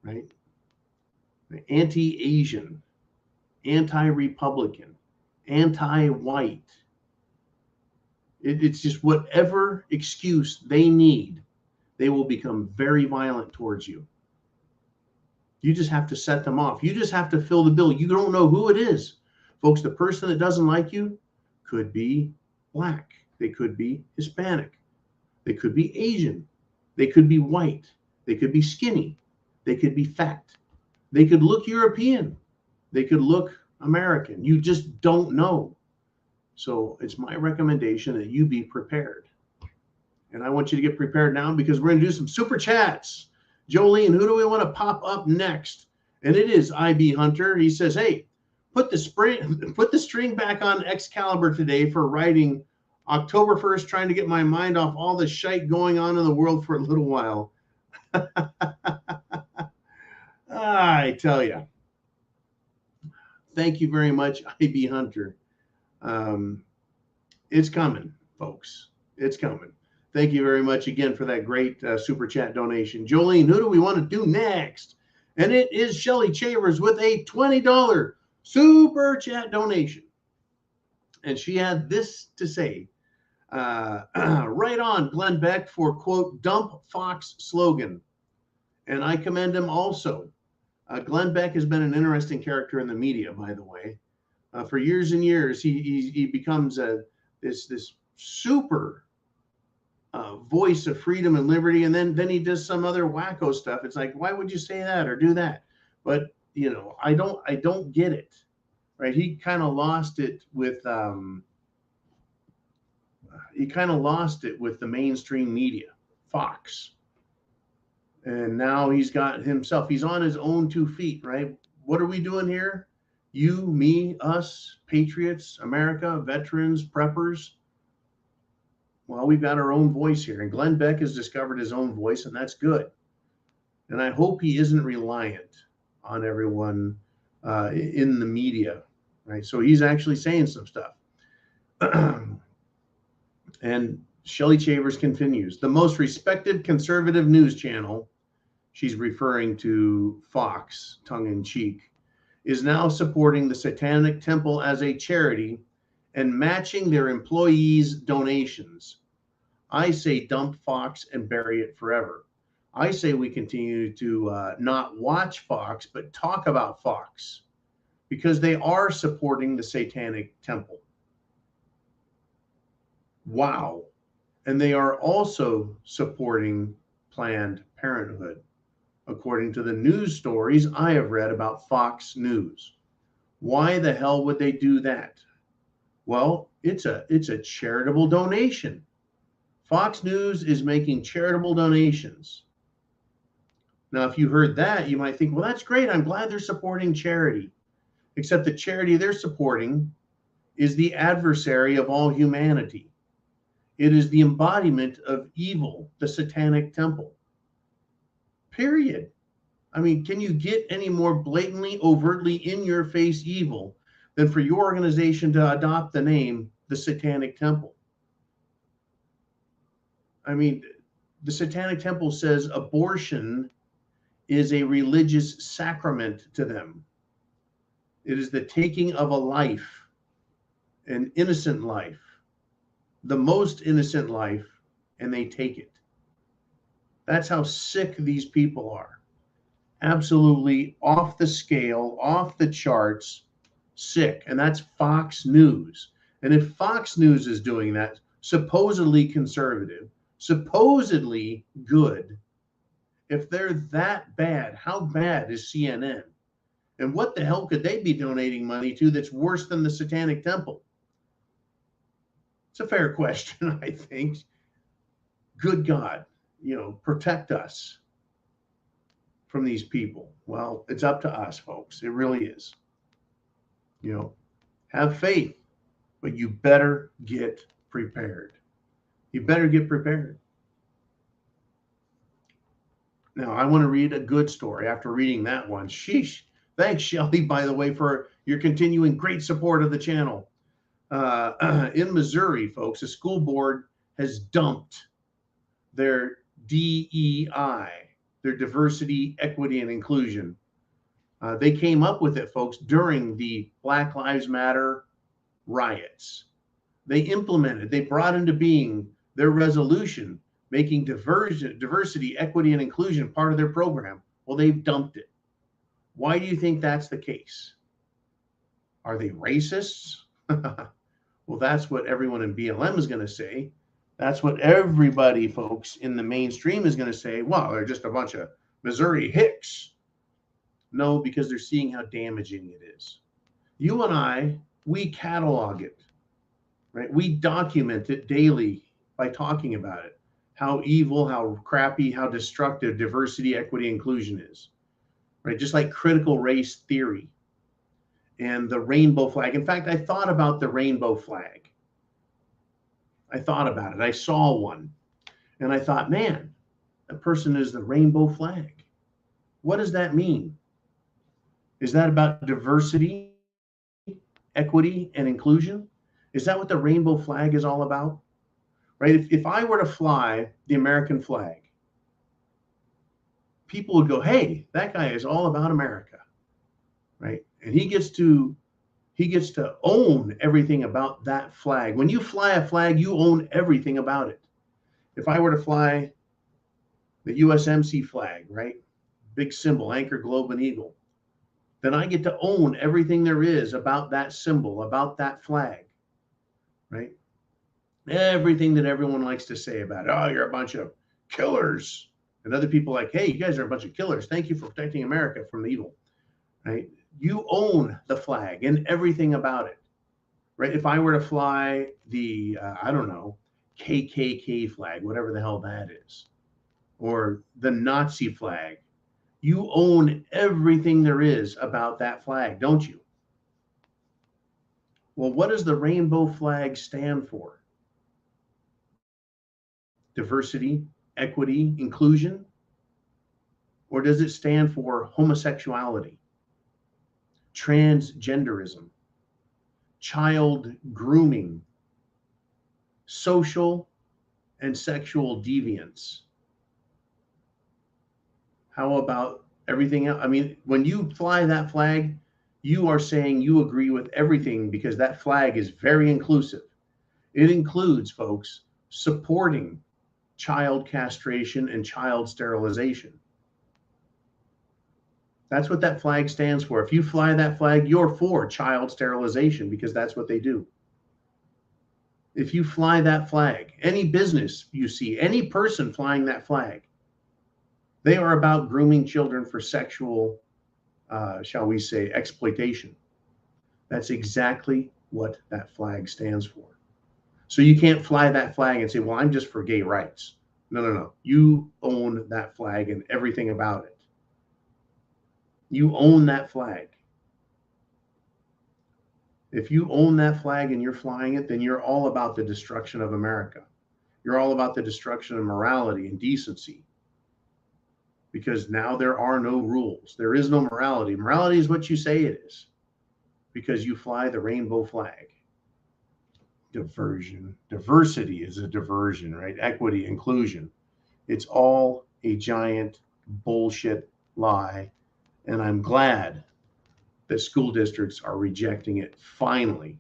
right? Anti-Asian, anti-Republican, anti-white. It's just whatever excuse they need, they will become very violent towards you. You just have to set them off. You just have to fill the bill. You don't know who it is. Folks, the person that doesn't like you could be black. They could be Hispanic. They could be Asian. They could be white. They could be skinny. They could be fat. They could look European. They could look American. You just don't know. So it's my recommendation that you be prepared. And I want you to get prepared now because we're going to do some super chats. Jolene, who do we want to pop up next? And it is IB Hunter. He says, hey, put the string back on Excalibur today for writing October 1st, trying to get my mind off all the shite going on in the world for a little while. I tell you. Thank you very much, IB Hunter. It's coming, folks. It's coming. Thank you very much again for that great super chat donation. Jolene, who do we want to do next? And it is Shelly Chavers with a $20 super chat donation. And she had this to say, right on Glenn Beck for, quote, dump Fox slogan. And I commend him also. Glenn Beck has been an interesting character in the media, by the way. For years and years, he becomes this super voice of freedom and liberty, and then he does some other wacko stuff. It's like, why would you say that or do that? But I don't get it, right? He kind of lost it with the mainstream media, Fox. And now he's got himself. He's on his own 2 feet, right? What are we doing here? You, me, us, patriots, America, veterans, preppers. Well, we've got our own voice here. And Glenn Beck has discovered his own voice, and that's good. And I hope he isn't reliant on everyone in the media, right? So he's actually saying some stuff. And Shelly Chavers continues. The most respected conservative news channel, she's referring to Fox, tongue-in-cheek, is now supporting the Satanic Temple as a charity and matching their employees' donations. I say dump Fox and bury it forever. I say we continue to not watch Fox, but talk about Fox, because they are supporting the Satanic Temple. Wow. And they are also supporting Planned Parenthood, according to the news stories I have read about Fox News. Why the hell would they do that? Well, it's a charitable donation. Fox News is making charitable donations. Now, if you heard that, you might think, well, that's great. I'm glad they're supporting charity. Except the charity they're supporting is the adversary of all humanity. It is the embodiment of evil, the Satanic Temple. Period. I mean, can you get any more blatantly, overtly, in-your-face evil than for your organization to adopt the name, the Satanic Temple? I mean, the Satanic Temple says abortion is a religious sacrament to them. It is the taking of a life, an innocent life, the most innocent life, and they take it. That's how sick these people are. Absolutely off the scale, off the charts, sick. And that's Fox News. And if Fox News is doing that, supposedly conservative, supposedly good, if they're that bad, how bad is CNN? And what the hell could they be donating money to that's worse than the Satanic Temple? It's a fair question, I think. Good God, protect us from these people. Well, it's up to us, folks. It really is. Have faith, but you better get prepared. You better get prepared. Now, I want to read a good story after reading that one. Sheesh. Thanks, Shelly, by the way, for your continuing great support of the channel. In Missouri, folks, a school board has dumped their DEI, their diversity, equity, and inclusion. They came up with it, folks, during the Black Lives Matter riots. They brought into being their resolution, making diversity, equity, and inclusion part of their program. Well, they've dumped it. Why do you think that's the case? Are they racists? Well, that's what everyone in BLM is going to say. That's what everybody, folks, in the mainstream is going to say. Well, they're just a bunch of Missouri hicks. No, because they're seeing how damaging it is. You and I, we catalog it, right? We document it daily by talking about it. How evil, how crappy, how destructive diversity, equity, inclusion is, right? Just like critical race theory and the rainbow flag. In fact, I thought about the rainbow flag. I thought about it. I saw one and I thought, man, that person is the rainbow flag. What does that mean? Is that about diversity, equity, and inclusion? Is that what the rainbow flag is all about? Right? If I were to fly the American flag, people would go, hey, that guy is all about America, right? And he gets to own everything about that flag. When you fly a flag, you own everything about it. If I were to fly the USMC flag, right? Big symbol, anchor, globe, and eagle, then I get to own everything there is about that symbol, about that flag, right? Everything that everyone likes to say about it. Oh, you're a bunch of killers. And other people like, hey, you guys are a bunch of killers. Thank you for protecting America from evil, right? You own the flag and everything about it, right? If I were to fly the, I don't know, KKK flag, whatever the hell that is, or the Nazi flag, you own everything there is about that flag, don't you? Well, what does the rainbow flag stand for? Diversity, equity, inclusion? Or does it stand for homosexuality, transgenderism, child grooming, social and sexual deviance? How about everything else? I mean, when you fly that flag, you are saying you agree with everything because that flag is very inclusive. It includes, folks, supporting child castration and child sterilization. That's what that flag stands for. If you fly that flag, you're for child sterilization because that's what they do. If you fly that flag, any business you see, any person flying that flag, they are about grooming children for sexual, shall we say, exploitation. That's exactly what that flag stands for. So you can't fly that flag and say, well, I'm just for gay rights. No, no, no. You own that flag and everything about it. You own that flag. If you own that flag and you're flying it, then you're all about the destruction of America. You're all about the destruction of morality and decency. Because now there are no rules. There is no morality. Morality is what you say it is because you fly the rainbow flag. Diversion. Diversity is a diversion, right? Equity, inclusion. It's all a giant bullshit lie. And I'm glad that school districts are rejecting it finally.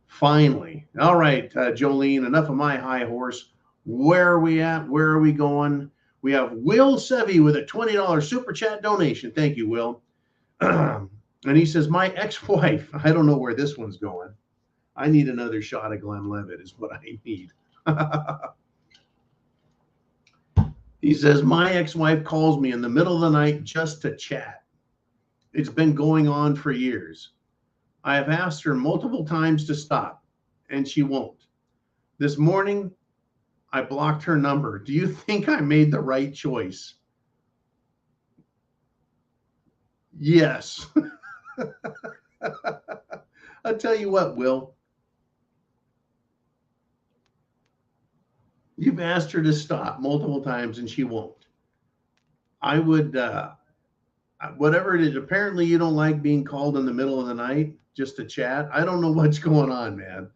Finally. All right, Jolene, enough of my high horse. Where are we at? Where are we going? We have Will Sevy with a $20 super chat donation. Thank you, Will. And he says, my ex-wife, I don't know where this one's going. I need another shot of Glenlivet is what I need. He says, my ex-wife calls me in the middle of the night just to chat. It's been going on for years. I have asked her multiple times to stop, and she won't. This morning, I blocked her number. Do you think I made the right choice? Yes. I'll tell you what, Will. You've asked her to stop multiple times, and she won't. I would, whatever it is, apparently you don't like being called in the middle of the night just to chat. I don't know what's going on, man.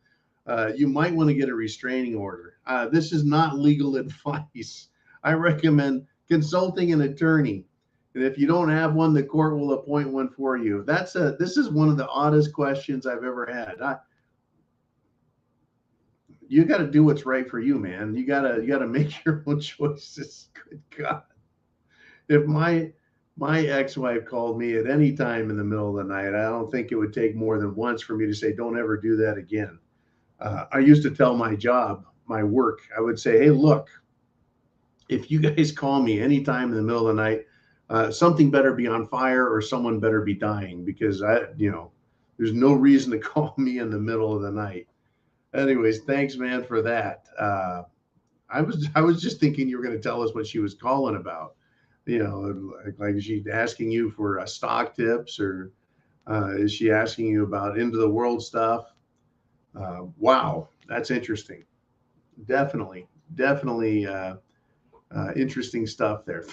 You might want to get a restraining order. This is not legal advice. I recommend consulting an attorney. And if you don't have one, the court will appoint one for you. This is one of the oddest questions I've ever had. You got to do what's right for you, man. You got to make your own choices. Good God. If my My ex-wife called me at any time in the middle of the night. I don't think it would take more than once for me to say, don't ever do that again. I used to tell my job, my work, I would say, hey, look, if you guys call me anytime in the middle of the night, something better be on fire or someone better be dying, because there's no reason to call me in the middle of the night. Anyways, thanks, man, for that. I was just thinking you were going to tell us what she was calling about. Like is she asking you for stock tips, or is she asking you about end of the world stuff? Wow, that's interesting. Definitely interesting stuff there.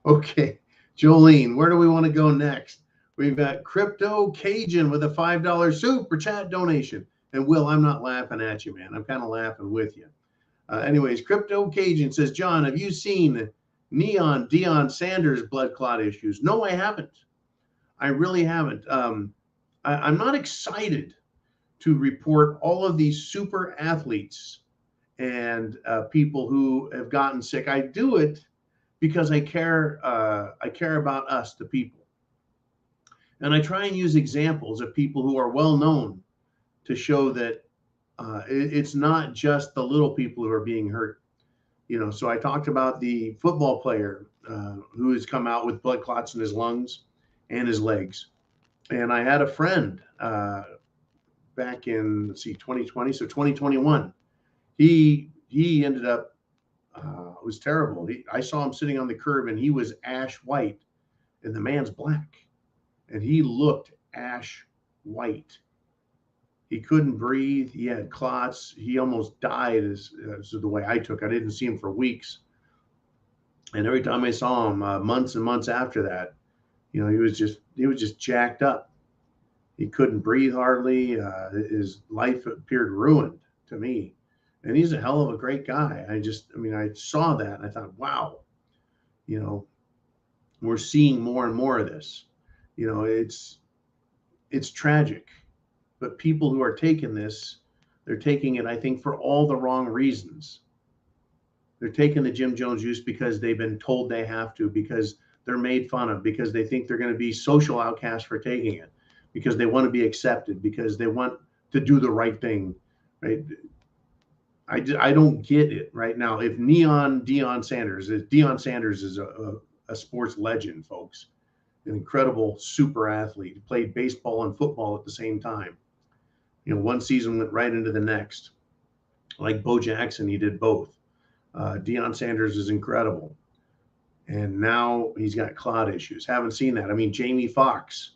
Okay, Jolene, where do we want to go next? We've got Crypto Cajun with a $5 super chat donation. And Will, I'm not laughing at you, man. I'm kind of laughing with you. Anyways, Crypto Cajun says, John, have you seen Deion Sanders blood clot issues? No, I haven't. I really haven't. I'm not excited to report all of these super athletes and people who have gotten sick. I do it because I care about us, the people. And I try and use examples of people who are well known to show that it's not just the little people who are being hurt. So I talked about the football player who has come out with blood clots in his lungs and his legs. And I had a friend back in, 2020, so 2021. He ended up, it was terrible. I saw him sitting on the curb and he was ash white, and the man's black, and he looked ash white. He couldn't breathe. He had clots. He almost died, as the way I took. I didn't see him for weeks. And every time I saw him, months and months after that, he was just jacked up. He couldn't breathe hardly. His life appeared ruined to me. And he's a hell of a great guy. I saw that and I thought, wow, we're seeing more and more of this. It's tragic. But people who are taking this, they're taking it, I think, for all the wrong reasons. They're taking the Jim Jones juice because they've been told they have to, because they're made fun of, because they think they're going to be social outcasts for taking it, because they want to be accepted, because they want to do the right thing, right? I don't get it right now. If Deion Sanders is a sports legend, folks, an incredible super athlete. He played baseball and football at the same time. One season went right into the next. Like Bo Jackson, he did both. Deion Sanders is incredible. And now he's got clot issues. Haven't seen that. Jamie Foxx,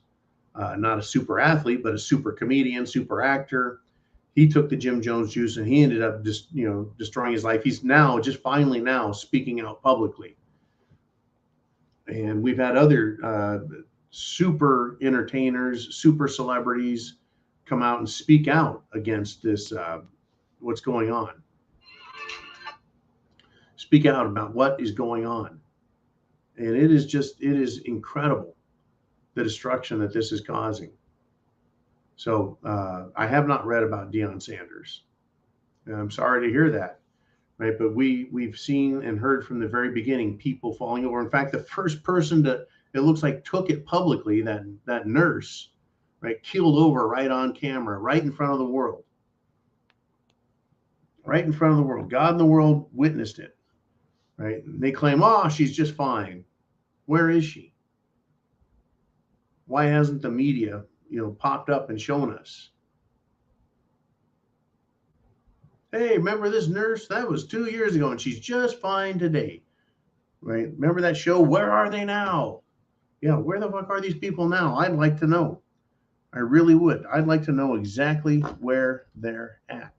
not a super athlete, but a super comedian, super actor. He took the Jim Jones juice and he ended up just, destroying his life. He's now finally speaking out publicly. And we've had other super entertainers, super celebrities come out and speak out against this, what's going on. Speak out about what is going on. And it is incredible, the destruction that this is causing. So I have not read about Deion Sanders. And I'm sorry to hear that, right? But we've seen and heard from the very beginning people falling over. In fact, the first person it looks like took it publicly, that nurse, right, keeled over right on camera, right in front of the world. Right in front of the world. God and the world witnessed it, right? And they claim, oh, she's just fine. Where is she? Why hasn't the media, popped up and shown us? Hey, remember this nurse? That was 2 years ago, and she's just fine today, right? Remember that show? Where are they now? Yeah, where the fuck are these people now? I'd like to know. I really would. I'd like to know exactly where they're at.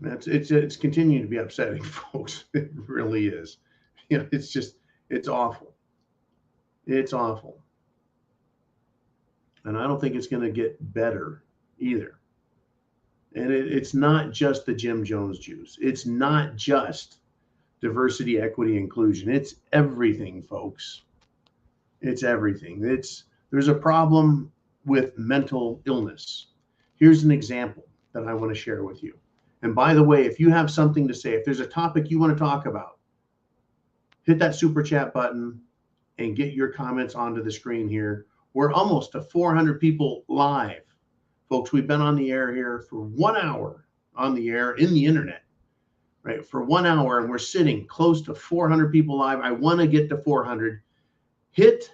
It's continuing to be upsetting, folks. It really is. It's awful. It's awful. And I don't think it's going to get better either. And it's not just the Jim Jones juice. It's not just diversity, equity, inclusion. It's everything, folks. It's everything. There's a problem with mental illness. Here's an example that I want to share with you. And by the way, if you have something to say, if there's a topic you want to talk about, hit that super chat button and get your comments onto the screen here. We're almost to 400 people live. Folks, we've been on the air here for 1 hour on the air in the internet, right? For 1 hour, and we're sitting close to 400 people live. I want to get to 400. Hit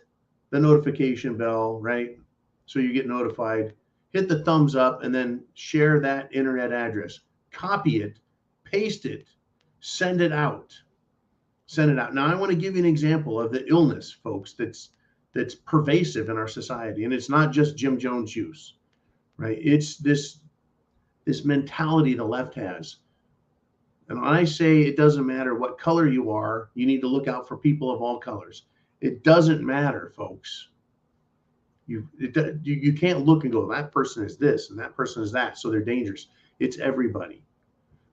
the notification bell, right? So you get notified. Hit the thumbs up and then share that internet address. Copy it, paste it, send it out. Send it out. Now, I want to give you an example of the illness, folks, that's pervasive in our society. And it's not just Jim Jones use, right? It's this mentality the left has. And when I say it doesn't matter what color you are, you need to look out for people of all colors. It doesn't matter, folks. You can't look and go, that person is this and that person is that, so they're dangerous. It's everybody.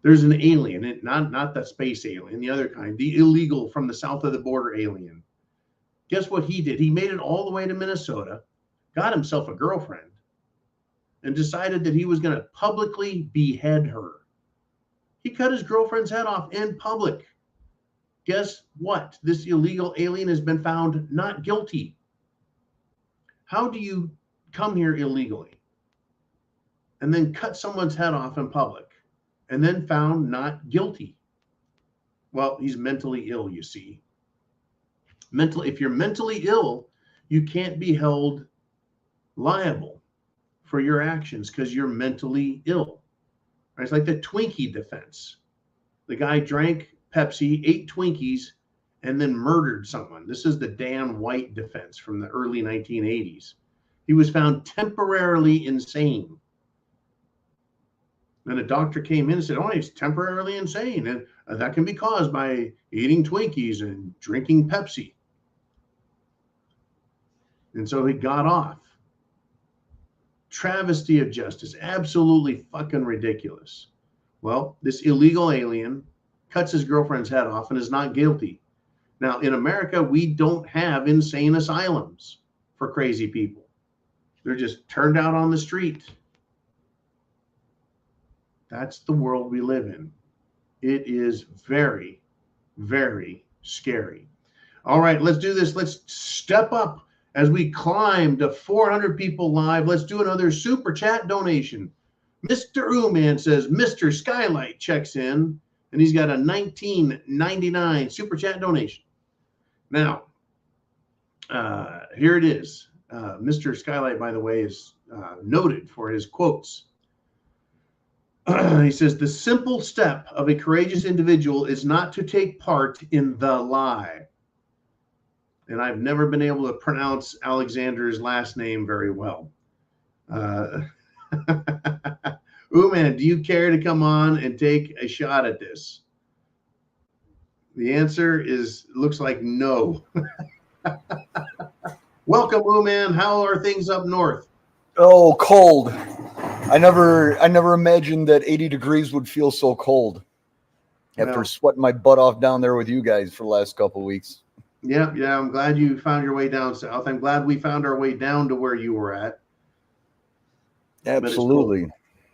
There's an alien, not the space alien, the other kind, the illegal from the south of the border alien. Guess what he did? He made it all the way to Minnesota, got himself a girlfriend, and decided that he was going to publicly behead her. He cut his girlfriend's head off in public. Guess what? This illegal alien has been found not guilty. How do you come here illegally and then cut someone's head off in public and then found not guilty? Well, he's mentally ill, you see. If you're mentally ill, you can't be held liable for your actions because you're mentally ill. Right? It's like the Twinkie defense. The guy drank Pepsi, ate Twinkies, and then murdered someone. This is the Dan White defense from the early 1980s. He was found temporarily insane. And a doctor came in and said, oh, he's temporarily insane. And that can be caused by eating Twinkies and drinking Pepsi. And so he got off. Travesty of justice. Absolutely fucking ridiculous. Well, this illegal alien cuts his girlfriend's head off and is not guilty. Now, in America, we don't have insane asylums for crazy people. They're just turned out on the street. That's the world we live in. It is very, very scary. All right, let's do this. Let's step up as we climb to 400 people live. Let's do another super chat donation. Mr. Ooman says, Mr. Skylight checks in, and he's got a $19.99 super chat donation. Now, here it is. Mr. Skylight, by the way, is noted for his quotes. He says, the simple step of a courageous individual is not to take part in the lie. And I've never been able to pronounce Alexander's last name very well. Ooman, do you care to come on and take a shot at this? The answer looks like no. Welcome, Ooman. How are things up north? Oh, cold. I never imagined that 80 degrees would feel so cold after sweating my butt off down there with you guys for the last couple of weeks. Yeah. I'm glad you found your way down south. I'm glad we found our way down to where you were at. Absolutely.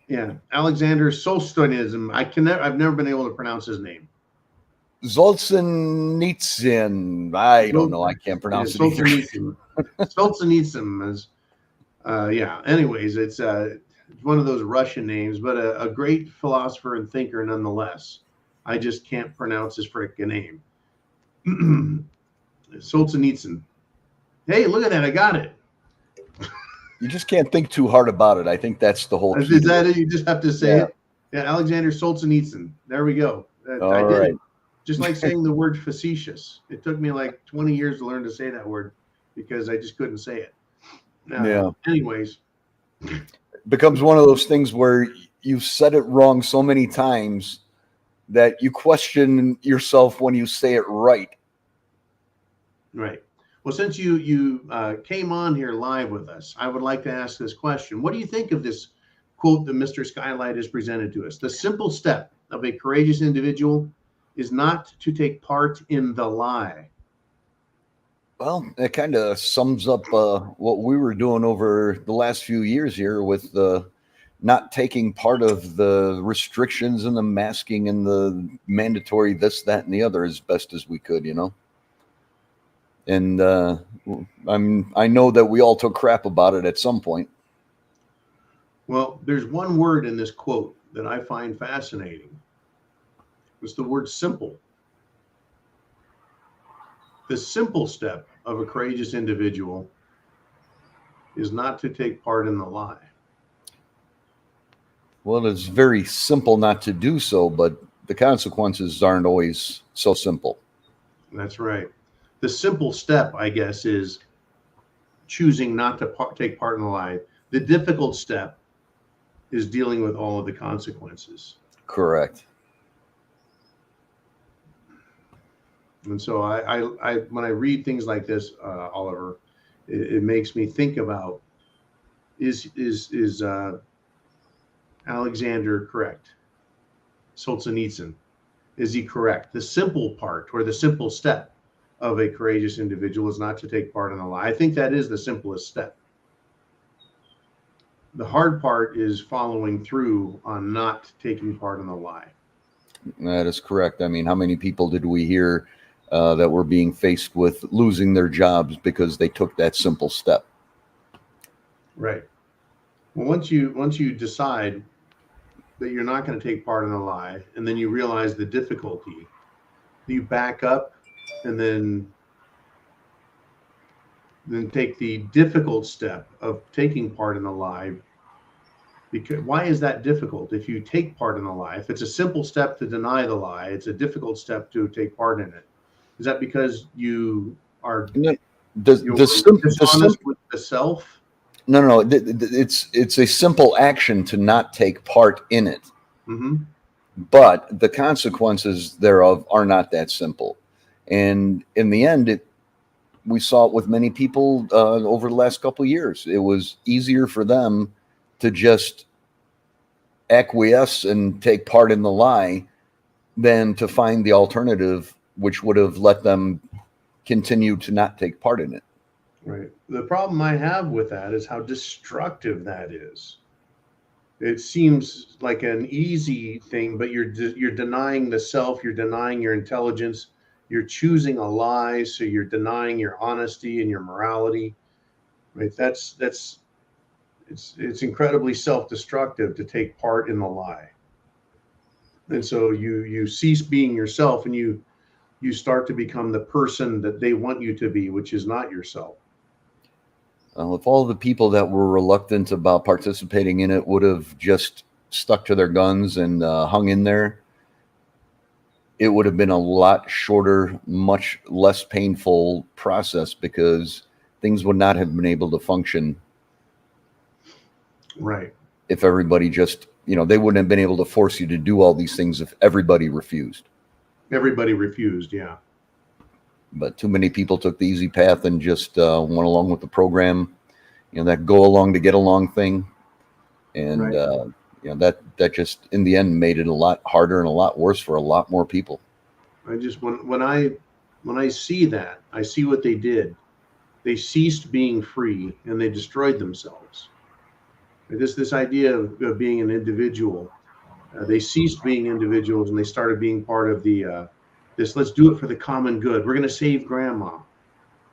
Yeah. Alexander Solzhenitsyn. I've never been able to pronounce his name. Solzhenitsyn. I don't know. I can't pronounce it either. Solzhenitsyn is, yeah. Anyways, it's one of those Russian names, but a great philosopher and thinker nonetheless. I just can't pronounce his frickin' name. Solzhenitsyn. Hey, look at that. I got it. You just can't think too hard about it. I think that's the whole key. Is that it? You just have to say it? Yeah, Alexander Solzhenitsyn. There we go. I did it. Just like saying the word facetious. It took me like 20 years to learn to say that word because I just couldn't say it. Anyways. It becomes one of those things where you've said it wrong so many times that you question yourself when you say it right. Right. Well, since you came on here live with us, I would like to ask this question. What do you think of this quote that Mr. Skylight has presented to us? The simple step of a courageous individual is not to take part in the lie. Well, that kind of sums up what we were doing over the last few years here with the not taking part of the restrictions and the masking and the mandatory this, that, and the other as best as we could, you know. And I know that we all took crap about it at some point. Well, there's one word in this quote that I find fascinating. It's the word simple. The simple step of a courageous individual is not to take part in the lie. Well, it's very simple not to do so, but the consequences aren't always so simple. That's right. The simple step, I guess, is choosing not to take part in the lie. The difficult step is dealing with all of the consequences. Correct. And so I when I read things like this, Oliver, it makes me think about, is Alexander correct? Solzhenitsyn, is he correct? The simple part, or the simple step of a courageous individual, is not to take part in the lie. I think that is the simplest step. The hard part is following through on not taking part in the lie. That is correct. I mean, how many people did we hear that were being faced with losing their jobs because they took that simple step? Right. Well, once you decide that you're not going to take part in the lie, and then you realize the difficulty, you back up and then take the difficult step of taking part in the lie. Because why is that difficult? If you take part in the lie, if it's a simple step to deny the lie, it's a difficult step to take part in it. Is that because you are dishonest with the self? No. It's a simple action to not take part in it. Mm-hmm. But the consequences thereof are not that simple. And in the end, we saw it with many people over the last couple of years. It was easier for them to just acquiesce and take part in the lie than to find the alternative, which would have let them continue to not take part in it. Right. The problem I have with that is how destructive that is. It seems like an easy thing, but you're denying the self, you're denying your intelligence, you're choosing a lie, so you're denying your honesty and your morality. Right? It's incredibly self-destructive to take part in the lie. And so you cease being yourself, and you start to become the person that they want you to be, which is not yourself. If all the people that were reluctant about participating in it would have just stuck to their guns and hung in there, it would have been a lot shorter, much less painful process, because things would not have been able to function. Right. If everybody just, they wouldn't have been able to force you to do all these things if everybody refused. Everybody refused, yeah. But too many people took the easy path and just went along with the program, that go along to get along thing. And, right. That just in the end made it a lot harder and a lot worse for a lot more people. I just, when I see that, I see what they did. They ceased being free and they destroyed themselves. This idea of being an individual, they ceased being individuals and they started being part of the let's do it for the common good. We're going to save grandma.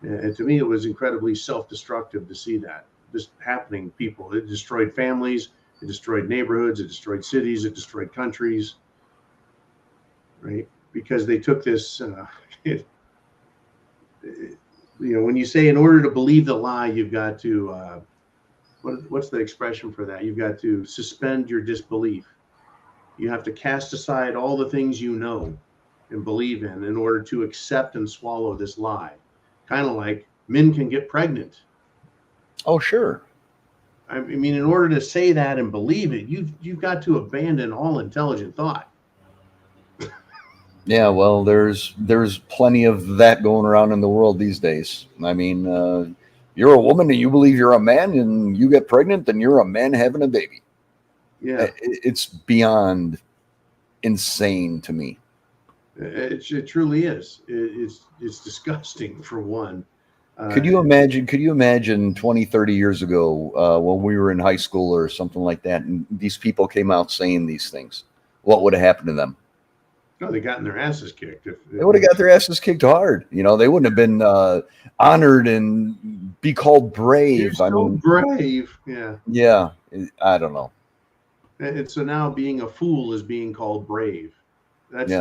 And to me, it was incredibly self-destructive to see that just happening. People, it destroyed families, it destroyed neighborhoods, it destroyed cities, it destroyed countries, right? Because they took this, when you say in order to believe the lie, you've got to, what's the expression for that? You've got to suspend your disbelief. You have to cast aside all the things you know and believe in order to accept and swallow this lie. Kind of like men can get pregnant. Oh, sure. I mean, in order to say that and believe it, you've got to abandon all intelligent thought. Yeah, well, there's plenty of that going around in the world these days. I mean, you're a woman and you believe you're a man, and you get pregnant, and you're a man having a baby. Yeah, it's beyond insane to me. It truly is. It's disgusting, for one. Could you imagine 20, 30 years ago when we were in high school or something like that, and these people came out saying these things? What would have happened to them? No, they gotten their asses kicked. They would have got their asses kicked hard. You know, they wouldn't have been honored and be called brave. You're so brave. Yeah. Yeah. I don't know. And so now being a fool is being called brave. That's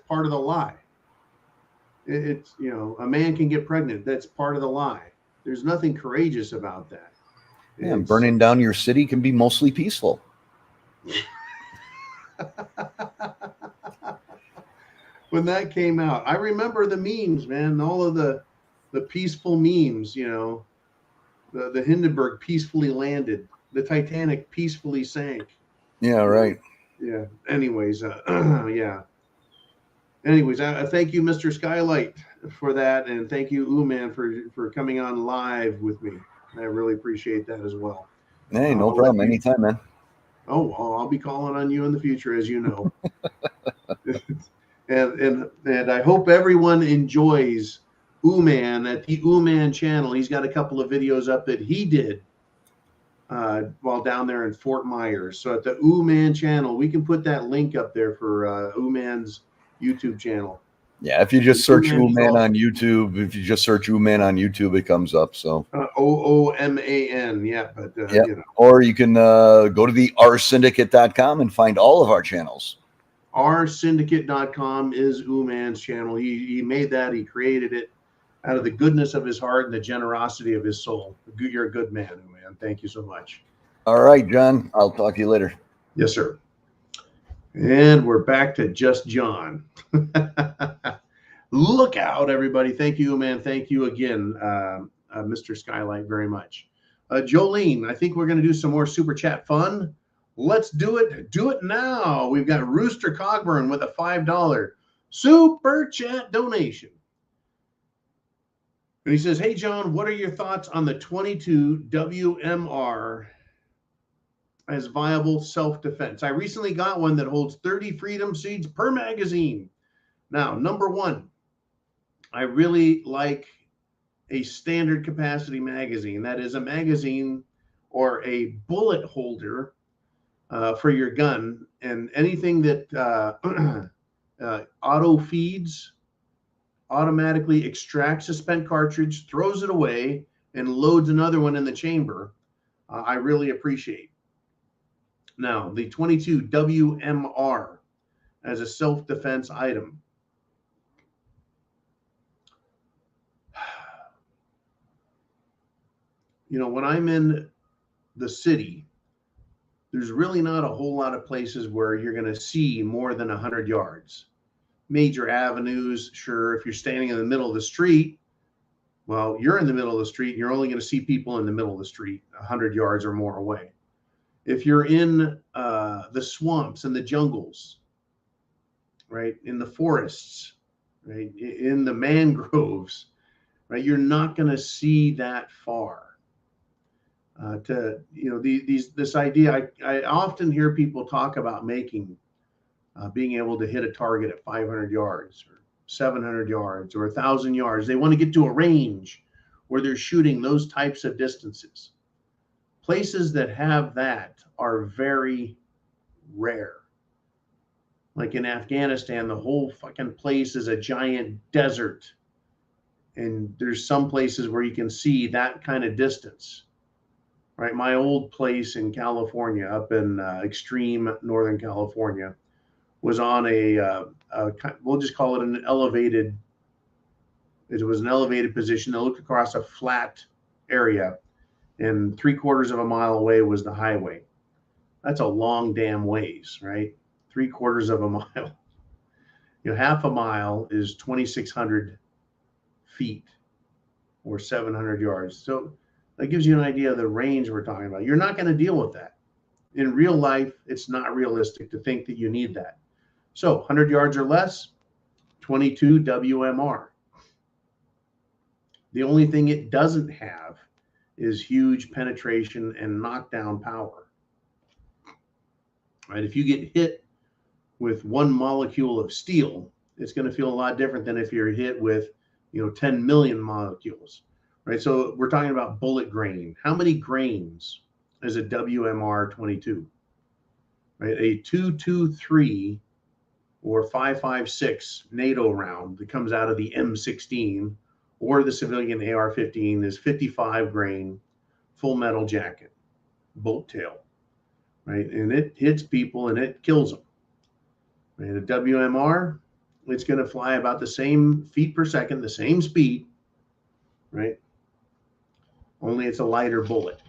part of the lie. It's, you know, a man can get pregnant. That's part of the lie. There's nothing courageous about that. Yeah, burning down your city can be mostly peaceful. When that came out, I remember the memes, man. All of the peaceful memes, you know, the Hindenburg peacefully landed, the Titanic peacefully sank. Yeah, right. Yeah. Anyways, yeah. Anyways, thank you, Mr. Skylight, for that, and thank you, Ooman, for coming on live with me. I really appreciate that as well. Hey, no problem. Anytime, man. Oh, I'll be calling on you in the future, as you know. and I hope everyone enjoys Ooman at the Ooman channel. He's got a couple of videos up that he did while down there in Fort Myers. So at the Ooman channel, we can put that link up there for Ooman's YouTube channel. Yeah, if you just search Ooman on YouTube, it comes up. So OOMAN, yeah. But yeah. you know. Or you can go to the rsyndicate.com and find all of our channels. rsyndicate.com is Ooman's channel. He made that. He created it out of the goodness of his heart and the generosity of his soul. You're a good man, Ooman. Thank you so much. All right, John. I'll talk to you later. Yes, sir. And we're back to just John. Look out, everybody. Thank you, man. Thank you again, Mr. Skylight, very much. Jolene, I think we're going to do some more super chat fun. Let's do it. Do it now. We've got Rooster Cogburn with a $5 super chat donation. And he says, hey, John, what are your thoughts on the 22 WMR as viable self-defense? I recently got one that holds 30 freedom seeds per magazine. Now, number one, I really like a standard capacity magazine. That is a magazine or a bullet holder for your gun, and anything that auto feeds, automatically extracts a spent cartridge, throws it away, and loads another one in the chamber, I really appreciate. Now, the 22 WMR as a self-defense item. You know, when I'm in the city, there's really not a whole lot of places where you're going to see more than 100 yards. Major avenues, sure, if you're standing in the middle of the street, well, you're in the middle of the street, and you're only going to see people in the middle of the street 100 yards or more away. If you're in the swamps and the jungles, right, in the forests, right, in the mangroves, right, you're not going to see that far. This idea, I often hear people talk about being able to hit a target at 500 yards or 700 yards or 1,000 yards. They want to get to a range where they're shooting those types of distances. Places that have that are very rare. Like in Afghanistan, the whole fucking place is a giant desert. And there's some places where you can see that kind of distance. Right, my old place in California, up in extreme Northern California, was on we'll just call it an elevated. It was an elevated position that looked across a flat area, and 3/4 of a mile away was the highway. That's a long damn ways, right? 3/4 of a mile. You know, half a mile is 2,600 feet or 700 yards. So that gives you an idea of the range we're talking about. You're not going to deal with that. In real life, it's not realistic to think that you need that. So 100 yards or less, 22 WMR. The only thing it doesn't have is huge penetration and knockdown power. Right? If you get hit with one molecule of steel, it's going to feel a lot different than if you're hit with, 10 million molecules. right? So we're talking about bullet grain. How many grains is a WMR 22? Right, a 223 or 5.56 NATO round that comes out of the M16 or the civilian AR-15 is 55 grain full metal jacket, bolt tail, right? And it hits people and it kills them. Right? A WMR, it's going to fly about the same feet per second, the same speed, right? Only it's a lighter bullet.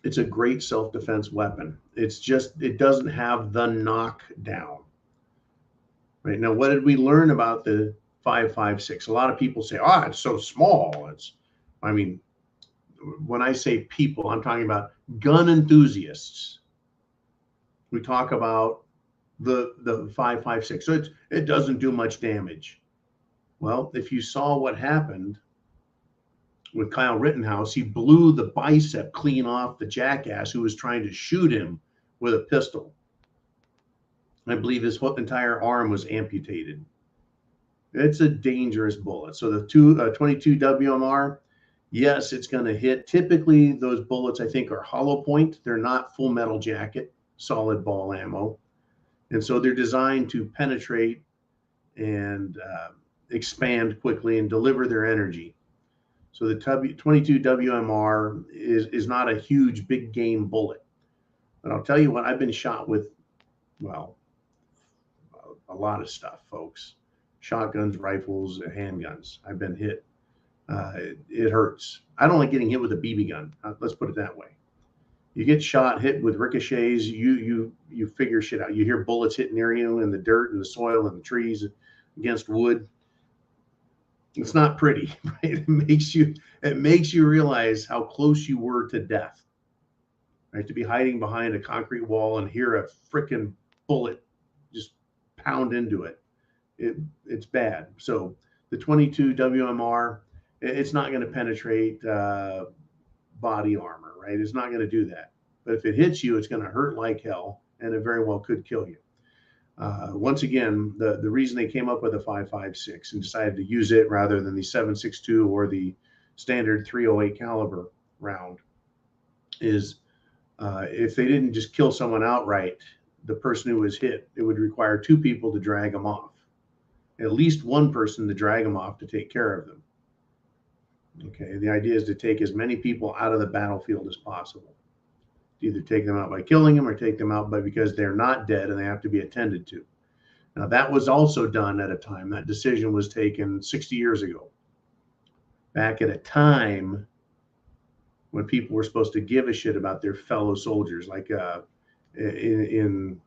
It's a great self-defense weapon. It's just, it doesn't have the knockdown. Right now, what did we learn about the 5.56? A lot of people say, "Oh, it's so small." I mean, when I say people, I'm talking about gun enthusiasts. We talk about the 5.56, so it doesn't do much damage. Well, if you saw what happened with Kyle Rittenhouse, he blew the bicep clean off the jackass who was trying to shoot him with a pistol. I believe his entire arm was amputated. It's a dangerous bullet. So the 22 WMR, yes, it's going to hit. Typically, those bullets, I think, are hollow point. They're not full metal jacket, solid ball ammo. And so they're designed to penetrate and expand quickly and deliver their energy. So the 22 WMR is not a huge, big game bullet. But I'll tell you what, I've been shot with, well, a lot of stuff, folks. Shotguns, rifles, handguns. I've been hit. It hurts. I don't like getting hit with a BB gun. Let's put it that way. You get shot, hit with ricochets, you figure shit out. You hear bullets hitting near you in the dirt and the soil and the trees against wood. It's not pretty, right? It makes you realize how close you were to death. Right? To be hiding behind a concrete wall and hear a freaking bullet just pound into it. It's bad. So the 22 WMR, it's not going to penetrate body armor, right? It's not going to do that. But if it hits you, it's going to hurt like hell, and it very well could kill you. Once again, the reason they came up with a 5.56 and decided to use it rather than the 7.62 or the standard .308 caliber round is if they didn't just kill someone outright, the person who was hit, it would require two people to drag them off. At least one person to drag them off to take care of them. Okay, the idea is to take as many people out of the battlefield as possible. Either take them out by killing them or take them out by because they're not dead and they have to be attended to. Now, that was also done at a time. That decision was taken 60 years ago. Back at a time when people were supposed to give a shit about their fellow soldiers, like in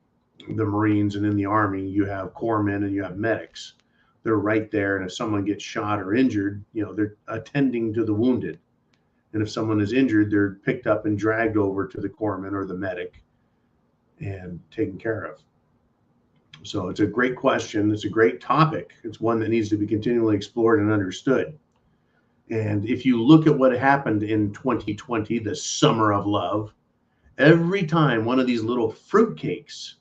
the Marines and in the Army, you have corpsmen and you have medics. They're right there, and if someone gets shot or injured, they're attending to the wounded. And if someone is injured, they're picked up and dragged over to the corpsman or the medic and taken care of. So it's a great question. It's a great topic. It's one that needs to be continually explored and understood. And if you look at what happened in 2020, the summer of love, every time one of these little fruitcakes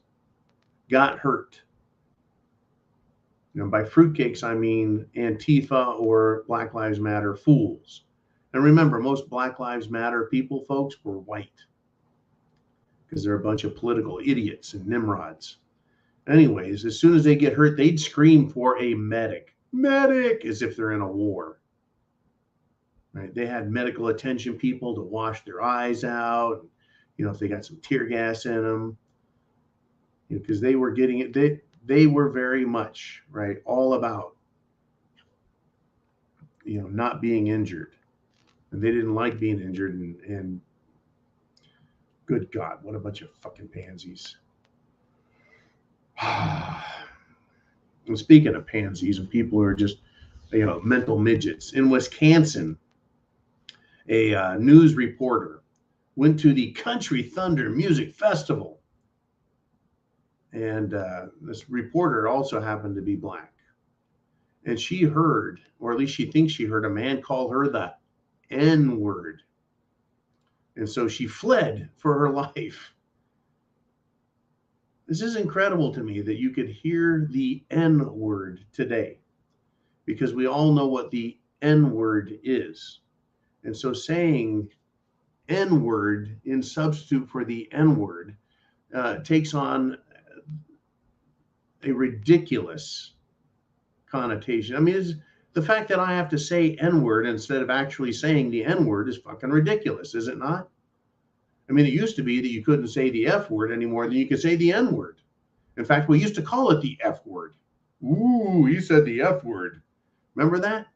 got hurt, by fruitcakes, I mean Antifa or Black Lives Matter fools. And remember, most Black Lives Matter people, folks, were white because they're a bunch of political idiots and nimrods. Anyways, as soon as they get hurt, they'd scream for a medic, as if they're in a war. Right? They had medical attention people to wash their eyes out, if they got some tear gas in them, because they were getting it. They were very much, right, all about, not being injured. And they didn't like being injured. And good God, what a bunch of fucking pansies. And speaking of pansies and people who are just, mental midgets, in Wisconsin, a news reporter went to the Country Thunder Music Festival. And this reporter also happened to be black. And she heard, or at least she thinks she heard, a man call her the N-word. And so she fled for her life. This is incredible to me that you could hear the N-word today. because we all know what the N-word is. And so saying N-word in substitute for the N-word takes on a ridiculous connotation. I mean, it's, the fact that I have to say N-word instead of actually saying the N-word is fucking ridiculous, is it not? I mean, it used to be that you couldn't say the F-word anymore than you could say the N-word. In fact, we used to call it the F-word. Ooh, he said the F-word. Remember that?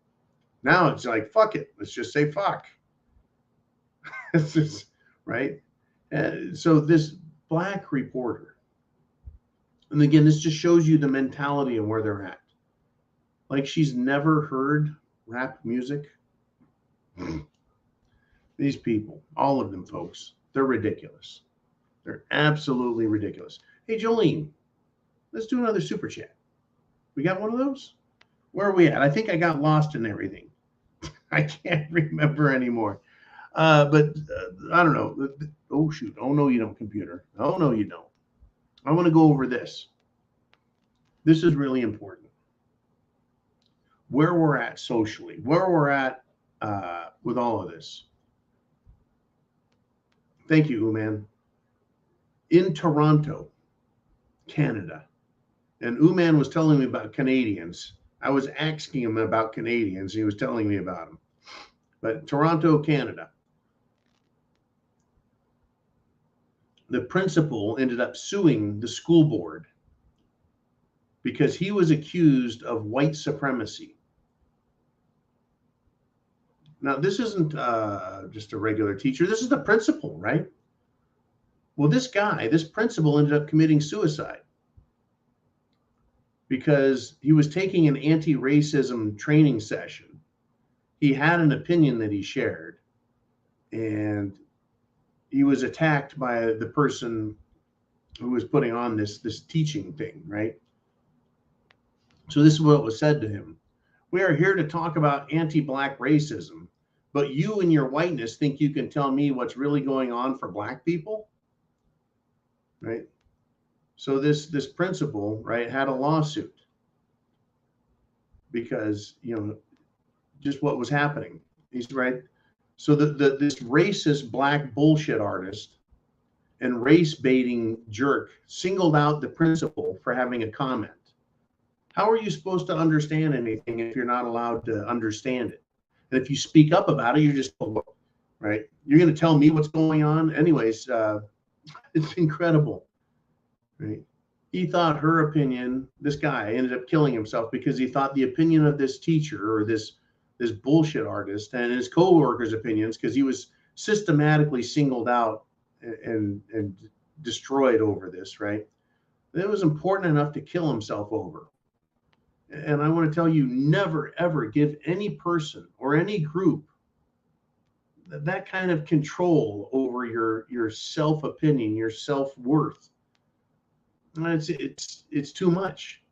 Now it's like, fuck it. Let's just say fuck. It's just, right? So this black reporter, and again, this just shows you the mentality of where they're at. Like she's never heard rap music. These people, all of them, folks, they're ridiculous. They're absolutely ridiculous. Hey, Jolene, let's do another super chat. We got one of those? Where are we at? I think I got lost in everything. I can't remember anymore. But I don't know. Oh, shoot. Oh, no, you don't, computer. Oh, no, you don't. I want to go over this. This is really important. Where we're at socially, where we're at with all of this. Thank you, Uman. In Toronto, Canada, and Uman was telling me about Canadians. I was asking him about Canadians. He was telling me about them. But Toronto, Canada, the principal ended up suing the school board because he was accused of white supremacy. Now, this isn't just a regular teacher. This is the principal, right? Well, this guy, this principal ended up committing suicide because he was taking an anti-racism training session. He had an opinion that he shared, and he was attacked by the person who was putting on this teaching thing, right? So this is what was said to him. We are here to talk about anti-black racism, but you and your whiteness think you can tell me what's really going on for black people, right? So this principal, right, had a lawsuit because, you know, just what was happening. He's right. So this racist black bullshit artist and race baiting jerk singled out the principal for having a comment. How are you supposed to understand anything if you're not allowed to understand it? And if you speak up about it, you're just, right? You're going to tell me what's going on? Anyways, it's incredible, right? He thought her opinion, this guy ended up killing himself because he thought the opinion of this teacher or this bullshit artist and his co-workers' opinions, because he was systematically singled out and destroyed over this, right? It was important enough to kill himself over. And I want to tell you, never, ever give any person or any group that kind of control over your self-opinion, your self-worth. It's too much,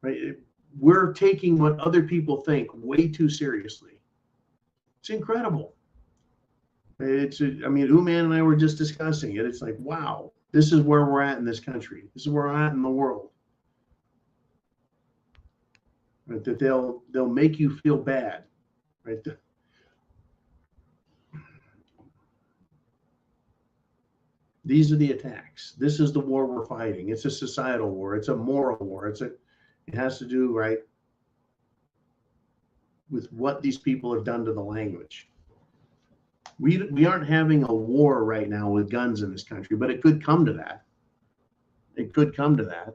right? We're taking what other people think way too seriously. It's incredible. I mean, Uman and I were just discussing it. It's like, wow, this is where we're at in this country. This is where we're at in the world. Right? That they'll make you feel bad, right? These are the attacks. This is the war we're fighting. It's a societal war. It's a moral war. It has to do, right, with what these people have done to the language. We aren't having a war right now with guns in this country, but it could come to that. It could come to that.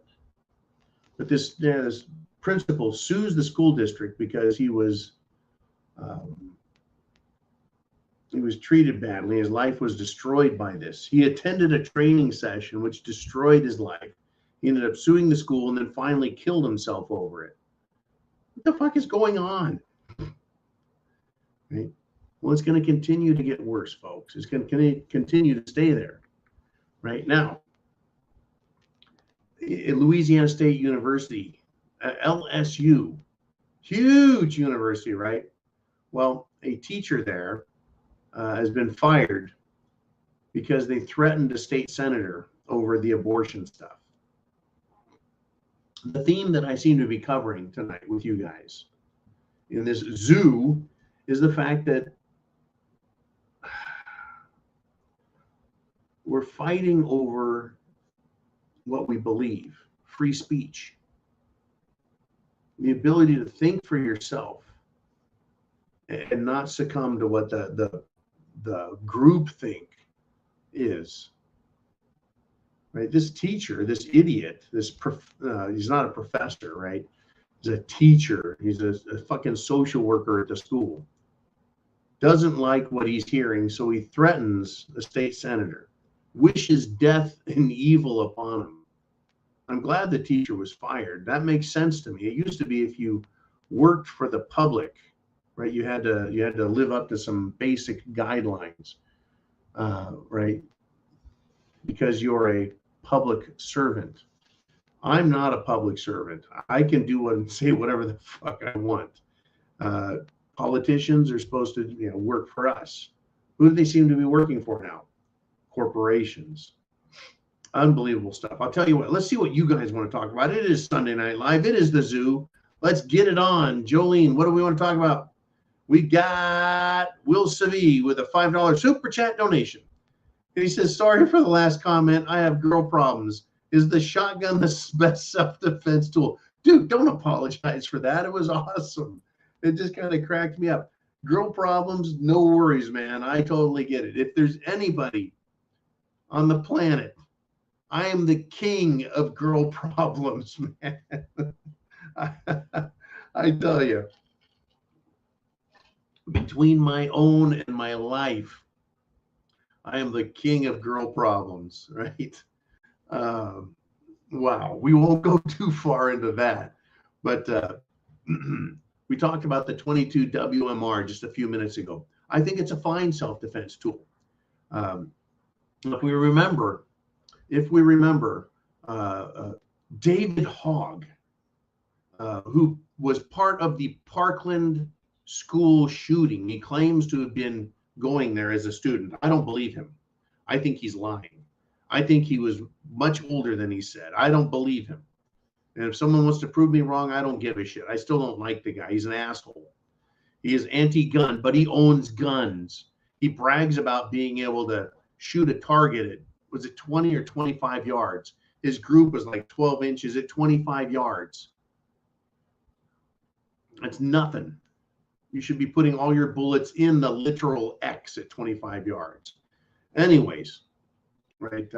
But this principal sues the school district because he was treated badly. His life was destroyed by this. He attended a training session which destroyed his life. He ended up suing the school and then finally killed himself over it. What the fuck is going on? Right? Well, it's going to continue to get worse, folks. It's going to continue to stay there. Right now, at Louisiana State University, LSU, huge university, right? Well, a teacher there has been fired because they threatened a state senator over the abortion stuff. The theme that I seem to be covering tonight with you guys in this zoo is the fact that we're fighting over what we believe, free speech, the ability to think for yourself and not succumb to what the group think is. Right? This teacher, this idiot, he's not a professor, right? He's a teacher. He's a fucking social worker at the school. Doesn't like what he's hearing, so he threatens the state senator, wishes death and evil upon him. I'm glad the teacher was fired. That makes sense to me. It used to be if you worked for the public, right, you had to live up to some basic guidelines, right? Because you're a public servant. I'm not a public servant. I can do and say whatever the fuck I want. Politicians are supposed to, work for us. Who do they seem to be working for now? Corporations. Unbelievable stuff. I'll tell you what, let's see what you guys want to talk about. It is Sunday Night Live. It is the zoo. Let's get it on. Jolene, what do we want to talk about? We got Will Savy with a $5 super chat donation. And he says, sorry for the last comment. I have girl problems. Is the shotgun the best self-defense tool? Dude, don't apologize for that. It was awesome. It just kind of cracked me up. Girl problems, no worries, man. I totally get it. If there's anybody on the planet, I am the king of girl problems, man. I tell you, between my own and my life, I am the king of girl problems, right? Wow, we won't go too far into that, but we talked about the 22 WMR just a few minutes ago. I think it's a fine self-defense tool. If we remember, David Hogg, who was part of the Parkland school shooting, he claims to have been going there as a student. I don't believe him. I think he's lying. I think he was much older than he said. I don't believe him. And if someone wants to prove me wrong, I don't give a shit. I still don't like the guy. He's an asshole. He is anti-gun, but he owns guns. He brags about being able to shoot a target at, was it 20 or 25 yards? His group was like 12 inches at 25 yards. That's nothing. You should be putting all your bullets in the literal X at 25 yards. Anyways, right,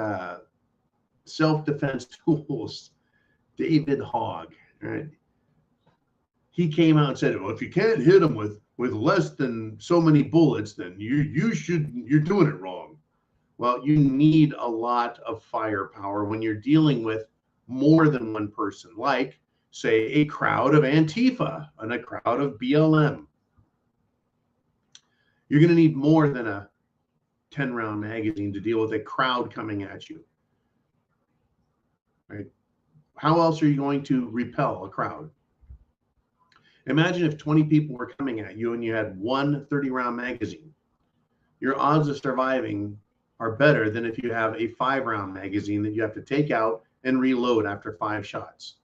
self-defense tools, David Hogg, right? He came out and said, well, if you can't hit them with less than so many bullets, then you're doing it wrong. Well, you need a lot of firepower when you're dealing with more than one person, like, say, a crowd of Antifa and a crowd of BLM. You're going to need more than a 10-round magazine to deal with a crowd coming at you. Right? How else are you going to repel a crowd? Imagine if 20 people were coming at you and you had one 30-round magazine. Your odds of surviving are better than if you have a 5-round magazine that you have to take out and reload after 5 shots.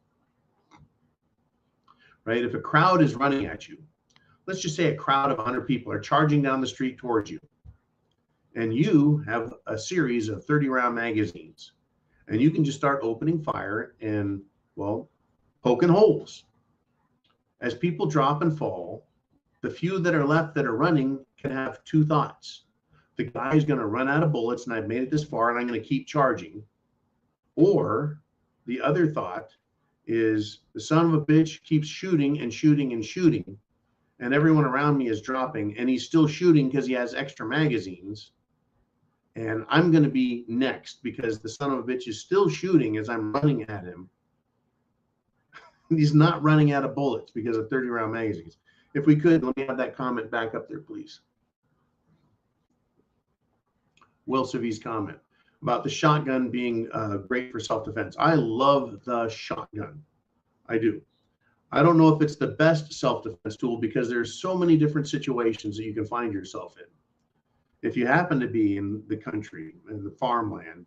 Right? If a crowd is running at you, let's just say a crowd of 100 people are charging down the street towards you, and you have a series of 30-round magazines, and you can just start opening fire and, well, poking holes. As people drop and fall, the few that are left that are running can have 2 thoughts. The guy's going to run out of bullets, and I've made it this far, and I'm going to keep charging. Or the other thought is, the son of a bitch keeps shooting and shooting and shooting, and everyone around me is dropping, and he's still shooting because he has extra magazines, and I'm going to be next because the son of a bitch is still shooting as I'm running at him. He's not running out of bullets because of 30-round magazines. If we could, let me have that comment back up there, please. Will Savy's comment about the shotgun being great for self-defense. I love the shotgun. I do. I don't know if it's the best self-defense tool because there's so many different situations that you can find yourself in. If you happen to be in the country, in the farmland,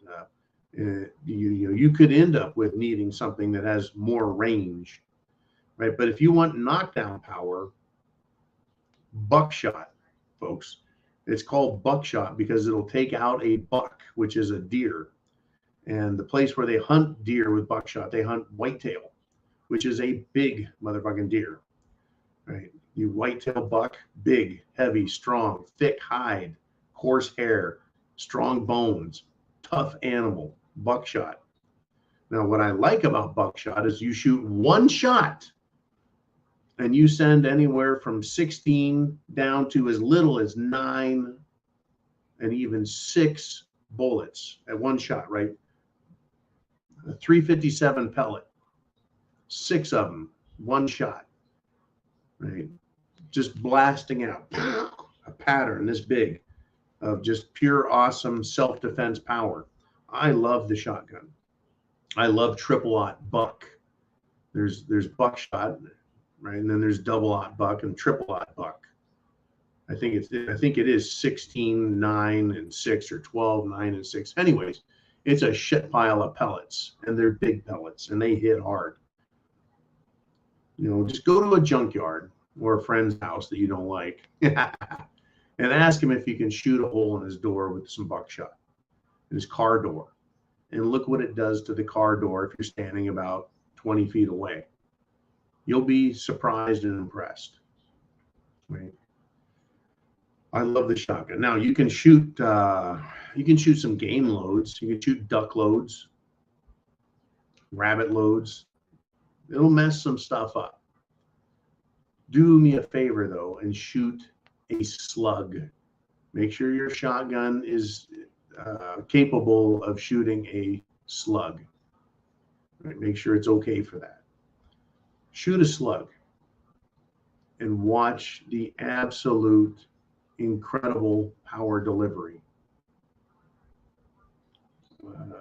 you could end up with needing something that has more range, right? But if you want knockdown power, buckshot, folks. It's called buckshot because it'll take out a buck, which is a deer. And the place where they hunt deer with buckshot, they hunt whitetail, which is a big motherfucking deer, right? You whitetail buck, big, heavy, strong, thick hide, coarse hair, strong bones, tough animal, buckshot. Now, what I like about buckshot is you shoot one shot and you send anywhere from 16 down to as little as 9 and even 6 bullets at one shot, right? A 357 pellet, 6 of them, one shot, right? Just blasting out a pattern this big of just pure awesome self-defense power. I love the shotgun. I love triple-aught buck. There's buckshot, right? And then there's double-aught buck and triple-aught buck. I think it is 16, 9, and 6, or 12, 9, and 6. Anyways, it's a shit pile of pellets, and they're big pellets, and they hit hard. You know, just go to a junkyard or a friend's house that you don't like and ask him if you can shoot a hole in his door with some buckshot, in his car door. And look what it does to the car door if you're standing about 20 feet away. You'll be surprised and impressed. Right? I love the shotgun. Now you can shoot some game loads. You can shoot duck loads, rabbit loads. It'll mess some stuff up. Do me a favor though and shoot a slug. Make sure your shotgun is capable of shooting a slug. Right? Make sure it's okay for that. Shoot a slug and watch the absolute incredible power delivery.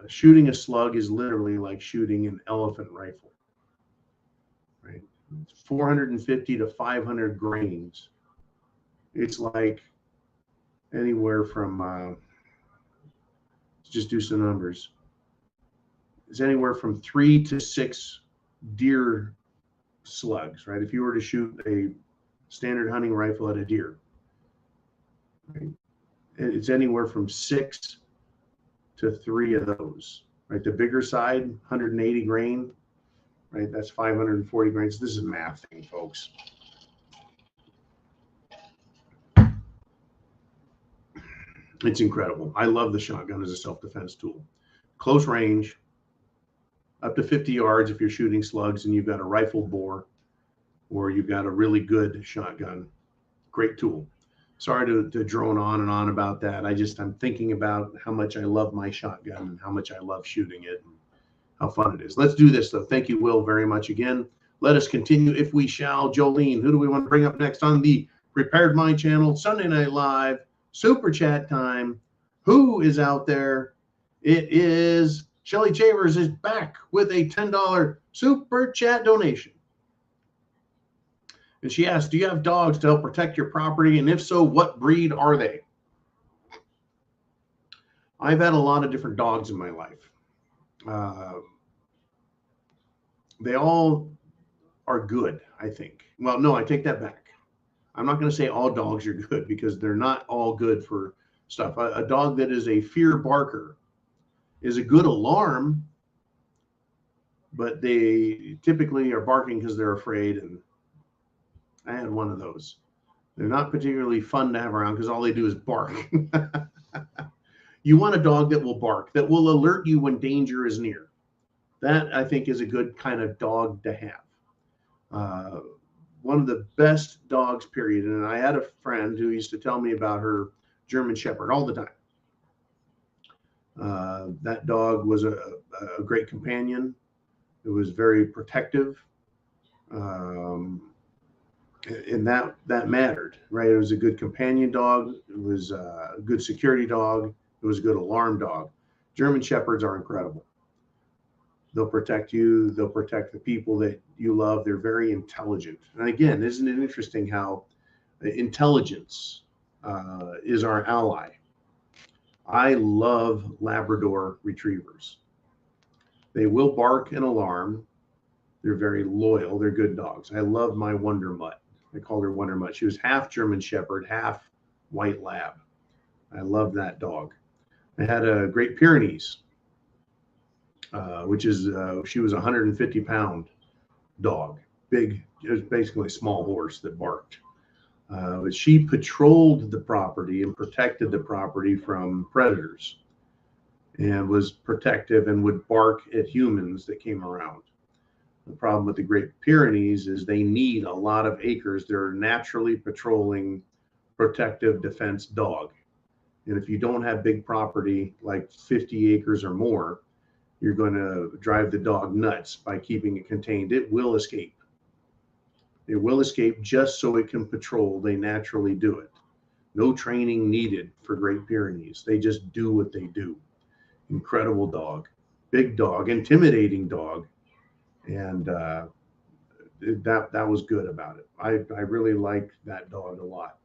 Shooting a slug is literally like shooting an elephant rifle. Right? 450 to 500 grains. It's like anywhere from, let's just do some numbers. It's anywhere from 3 to 6 deer slugs, right? If you were to shoot a standard hunting rifle at a deer, right? It's anywhere from 6 to 3 of those, right? The bigger side, 180 grain, right? That's 540 grains. This is a math thing, folks. It's incredible. I love the shotgun as a self-defense tool. Close range, up to 50 yards if you're shooting slugs and you've got a rifle bore or you've got a really good shotgun. Great tool. Sorry to drone on and on about that. I'm thinking about how much I love my shotgun and how much I love shooting it and how fun it is. Let's do this though. Thank you, Will, very much again. Let us continue if we shall. Jolene, who do we want to bring up next on the Prepared Mind channel? Sunday Night Live, Super Chat time. Who is out there? It is Shelly Chavers is back with a $10 Super Chat donation. And she asked, do you have dogs to help protect your property? And if so, what breed are they? I've had a lot of different dogs in my life. They all are good, I think. Well, no, I take that back. I'm not going to say all dogs are good because they're not all good for stuff. A dog that is a fear barker is a good alarm, but they typically are barking because they're afraid. And I had one of those. They're not particularly fun to have around because all they do is bark. You want a dog that will bark, that will alert you when danger is near. That, I think, is a good kind of dog to have. One of the best dogs, period. And I had a friend who used to tell me about her German Shepherd all the time. That dog was a great companion. It was very protective. And that mattered, right? It was a good companion dog. It was a good security dog. It was a good alarm dog. German Shepherds are incredible. They'll protect you. They'll protect the people that you love. They're very intelligent. And again, isn't it interesting how intelligence is our ally? I love Labrador retrievers. They will bark and alarm. They're very loyal. They're good dogs. I love my Wonder Mutt. I called her Wonder Mutt. She was half German Shepherd, half white lab. I loved that dog. I had a Great Pyrenees, which is, she was a 150-pound dog. Big, it was basically a small horse that barked. But she patrolled the property and protected the property from predators and was protective and would bark at humans that came around. The problem with the Great Pyrenees is they need a lot of acres. They're a naturally patrolling, protective defense dog. And if you don't have big property, like 50 acres or more, you're going to drive the dog nuts by keeping it contained. It will escape. It will escape just so it can patrol. They naturally do it. No training needed for Great Pyrenees. They just do what they do. Incredible dog, big dog, intimidating dog. And that was good about it. I really liked that dog a lot.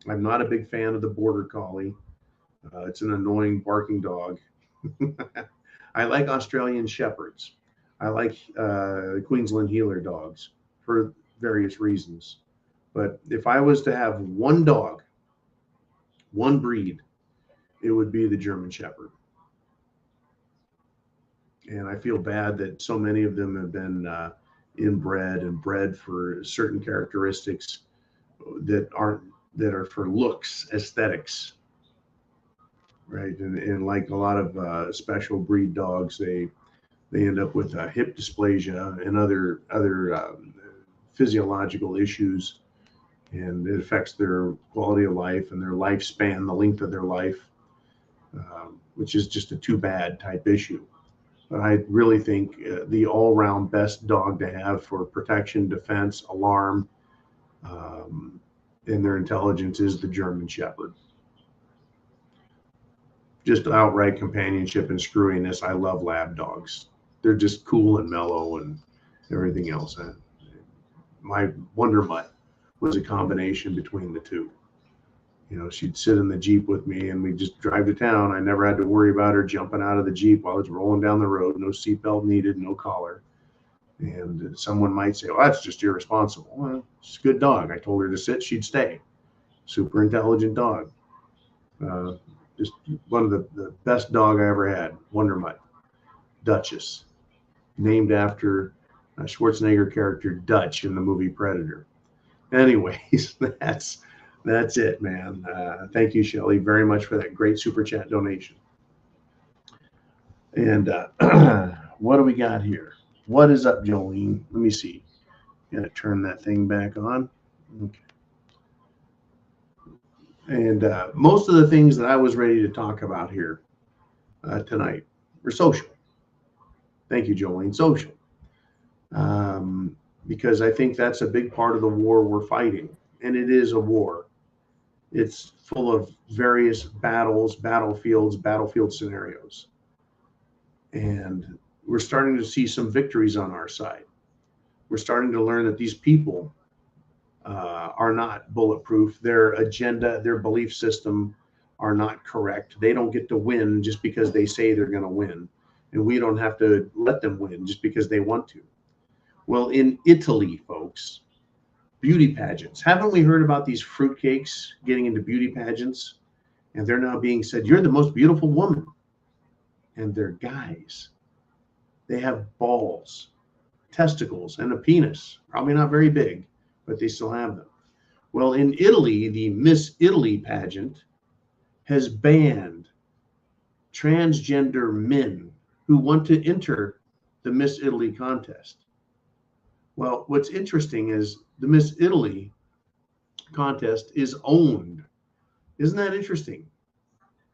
I'm not a big fan of the Border Collie. It's an annoying barking dog. I like Australian Shepherds. I like Queensland Heeler dogs for various reasons. But if I was to have one dog, one breed, it would be the German Shepherd. And I feel bad that so many of them have been inbred and bred for certain characteristics that are for looks, aesthetics, right? And like a lot of special breed dogs, they end up with hip dysplasia and other physiological issues, and it affects their quality of life and their lifespan, the length of their life, which is just a too bad type issue. But I really think the all-round best dog to have for protection, defense, alarm, and their intelligence is the German Shepherd. Just outright companionship and screwiness. I love lab dogs. They're just cool and mellow and everything else. My Wonder Mutt was a combination between the two. You know, she'd sit in the Jeep with me and we'd just drive to town. I never had to worry about her jumping out of the Jeep while it's rolling down the road. No seatbelt needed, no collar. And someone might say, well, that's just irresponsible. Well, she's a good dog. I told her to sit, she'd stay. Super intelligent dog. Just one of the best dog I ever had, Wonder Mutt. Duchess, named after a Schwarzenegger character Dutch in the movie Predator. Anyways, that's it, man. Thank you, Shelly, very much for that great super chat donation. And what do we got here? What is up, Jolene? Let me see. Gotta turn that thing back on. Okay. And most of the things that I was ready to talk about here tonight were social. Thank you, Jolene. Social. Because I think that's a big part of the war we're fighting. And it is a war. It's full of various battles, battlefields, battlefield scenarios. And we're starting to see some victories on our side. We're starting to learn that these people are not bulletproof. Their agenda, their belief system are not correct. They don't get to win just because they say they're going to win. And we don't have to let them win just because they want to. Well, in Italy, folks, beauty pageants. Haven't we heard about these fruitcakes getting into beauty pageants? And they're now being said, you're the most beautiful woman. And they're guys. They have balls, testicles, and a penis. Probably not very big, but they still have them. Well, in Italy, the Miss Italy pageant has banned transgender men who want to enter the Miss Italy contest. Well, what's interesting is the Miss Italy contest is owned. Isn't that interesting?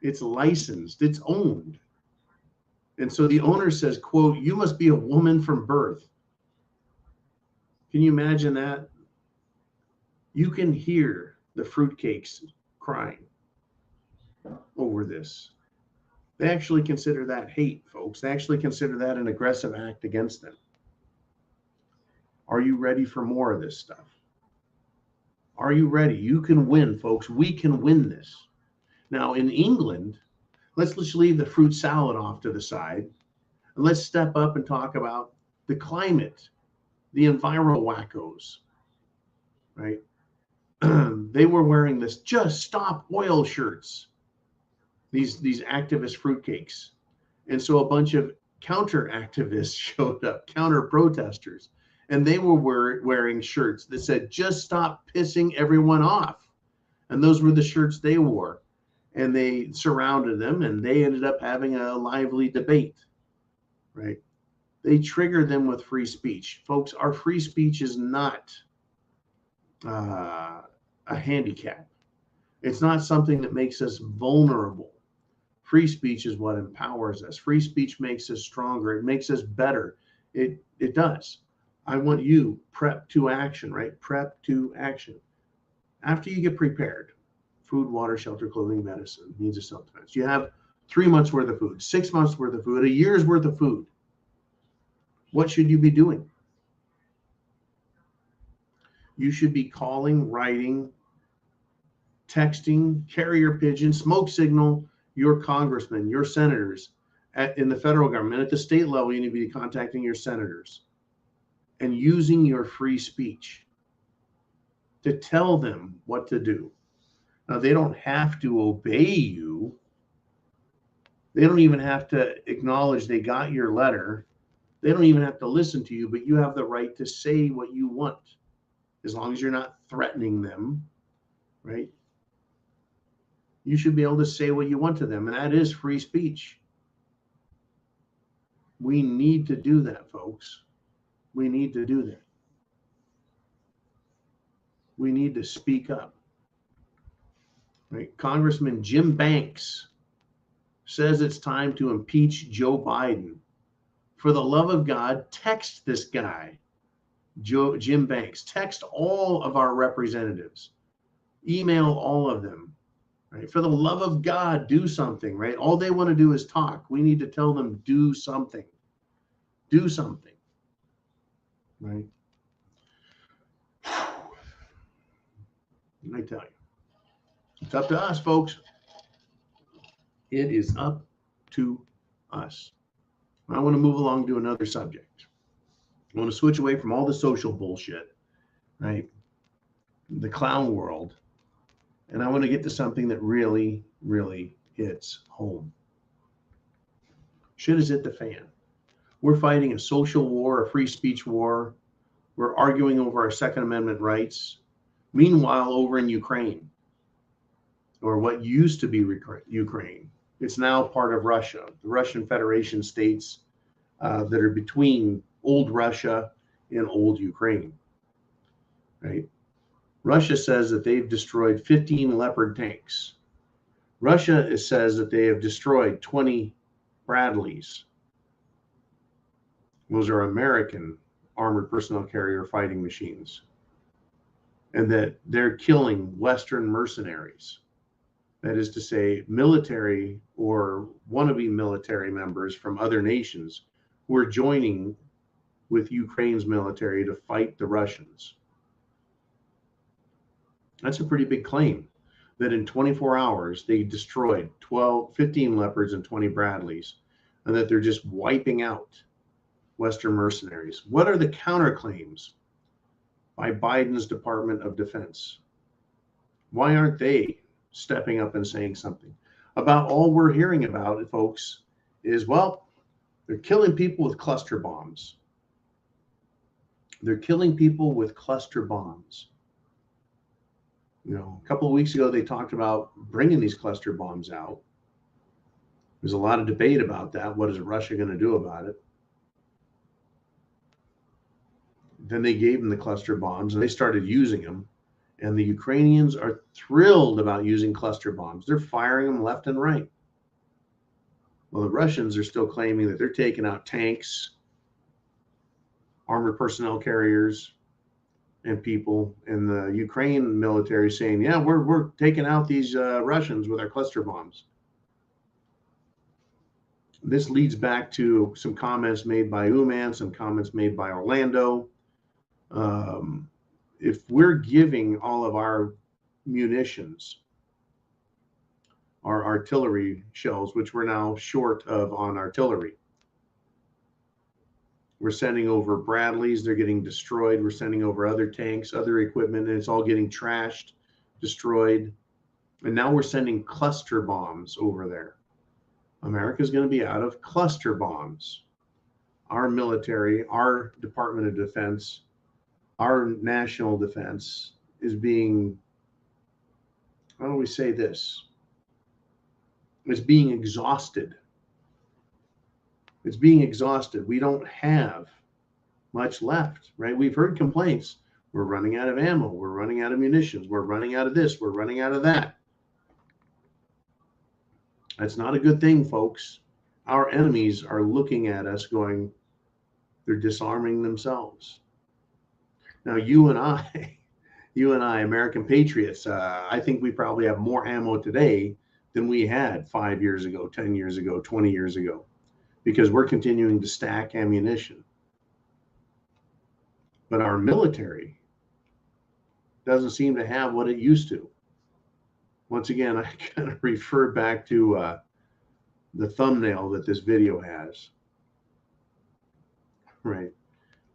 It's licensed, it's owned. And so the owner says, quote, you must be a woman from birth. Can you imagine that? You can hear the fruitcakes crying over this. They actually consider that hate, folks. They actually consider that an aggressive act against them. Are you ready for more of this stuff? Are you ready? You can win, folks. We can win this. Now, in England, let's just leave the fruit salad off to the side. And let's step up and talk about the climate, the enviro wackos. right? They were wearing this "Just Stop Oil" shirts, these activist fruitcakes. And so a bunch of counter activists showed up, counter protesters, and they were wearing shirts that said "Just stop pissing everyone off." And those were the shirts they wore. And they surrounded them, and they ended up having a lively debate, right? They triggered them with free speech. Folks, our free speech is not a handicap. It's not something that makes us vulnerable. Free speech is what empowers us. Free speech makes us stronger. It makes us better. It does. I want you prep to action, right? Prep to action. After you get prepared, food, water, shelter, clothing, medicine, means of self-defense. You have 3 months worth of food, 6 months worth of food, a year's worth of food. What should you be doing? You should be calling, writing, texting, carrier pigeon, smoke signal your congressmen, your senators in the federal government. At the state level, you need to be contacting your senators and using your free speech to tell them what to do. Now, they don't have to obey you. They don't even have to acknowledge they got your letter. They don't even have to listen to you, but you have the right to say what you want, as long as you're not threatening them, right? You should be able to say what you want to them, and that is free speech. We need to do that, folks. We need to do that. We need to speak up. Right? Congressman Jim Banks says it's time to impeach Joe Biden. For the love of God, text this guy, Jim Banks. Text all of our representatives. Email all of them. Right? For the love of God, do something, right? All they want to do is talk. We need to tell them, do something. Do something. Right? Let me tell you. It's up to us, folks. It is up to us. I want to move along to another subject. I want to switch away from all the social bullshit, right? The clown world. And I want to get to something that really, really hits home. Shit has hit the fan. We're fighting a social war, a free speech war. We're arguing over our Second Amendment rights. Meanwhile, over in Ukraine, or what used to be Ukraine, it's now part of Russia, the Russian Federation states that are between old Russia and old Ukraine, right? Russia says that they've destroyed 15 Leopard tanks. Russia says that they have destroyed 20 Bradleys. Those are American armored personnel carrier fighting machines. And that they're killing Western mercenaries. That is to say, military or wannabe military members from other nations who are joining with Ukraine's military to fight the Russians. That's a pretty big claim, that in 24 hours they destroyed 15 Leopards and 20 Bradleys, and that they're just wiping out Western mercenaries. What are the counterclaims by Biden's Department of Defense? Why aren't they stepping up and saying something about all we're hearing about, folks, is, well, they're killing people with cluster bombs. They're killing people with cluster bombs. You know, a couple of weeks ago, they talked about bringing these cluster bombs out. There's a lot of debate about that. What is Russia going to do about it? Then they gave them the cluster bombs and they started using them. And the Ukrainians are thrilled about using cluster bombs. They're firing them left and right. Well, the Russians are still claiming that they're taking out tanks, armored personnel carriers, and people. And the Ukraine military is saying, yeah, we're taking out these Russians with our cluster bombs. This leads back to some comments made by Uman, some comments made by Orlando. If we're giving all of our munitions, our artillery shells, which we're now short of on artillery, We're sending over Bradleys. They're getting destroyed. We're sending over other tanks, other equipment, and it's all getting trashed, destroyed. And now we're sending cluster bombs over there. America's going to be out of cluster bombs. Our military, our Department of Defense, our national defense is being, how do we say this? It's being exhausted. It's being exhausted. We don't have much left, right? We've heard complaints. We're running out of ammo. We're running out of munitions. We're running out of this. We're running out of that. That's not a good thing, folks. Our enemies are looking at us going, they're disarming themselves. Now, you and I, American patriots, I think we probably have more ammo today than we had 5 years ago, 10 years ago, 20 years ago, because we're continuing to stack ammunition. But our military doesn't seem to have what it used to. Once again, I kind of refer back to the thumbnail that this video has. Right.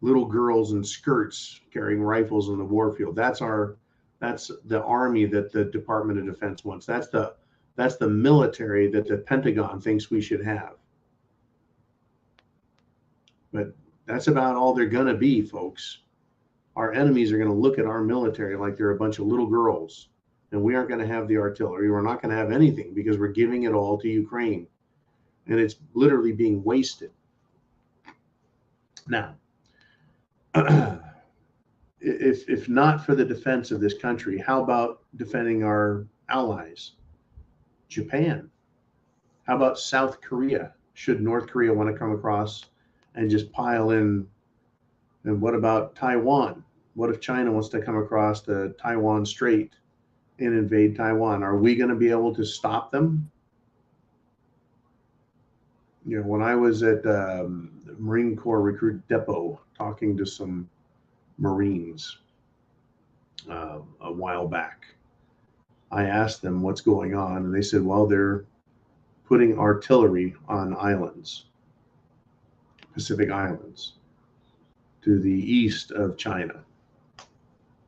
Little girls in skirts carrying rifles in the warfield. That's the army that the Department of Defense wants. That's the military that the Pentagon thinks we should have. But that's about all they're going to be, folks. Our enemies are going to look at our military like they're a bunch of little girls, and we aren't going to have the artillery. We're not going to have anything because we're giving it all to Ukraine, and it's literally being wasted. Now, if not for the defense of this country, how about defending our allies? Japan. How about South Korea? Should North Korea want to come across and just pile in? And what about Taiwan? What if China wants to come across the Taiwan Strait and invade Taiwan? Are we going to be able to stop them? You know, when I was at the Marine Corps Recruit Depot talking to some Marines a while back, I asked them what's going on, and they said, well, they're putting artillery on islands, Pacific Islands, to the east of China.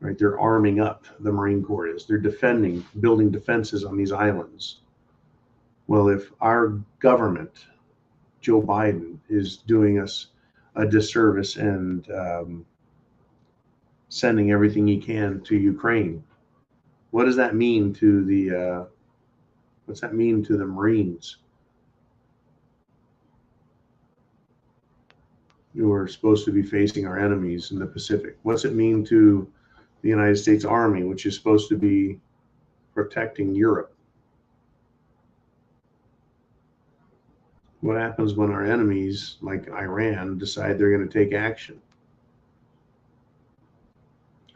Right? They're arming up, the Marine Corps is. They're defending, building defenses on these islands. Well, if our government, Joe Biden, is doing us a disservice and sending everything he can to Ukraine, what does that mean to the what's that mean to the Marines who are supposed to be facing our enemies in the Pacific? What's it mean to the United States Army, which is supposed to be protecting Europe? What happens when our enemies, like Iran, decide they're going to take action?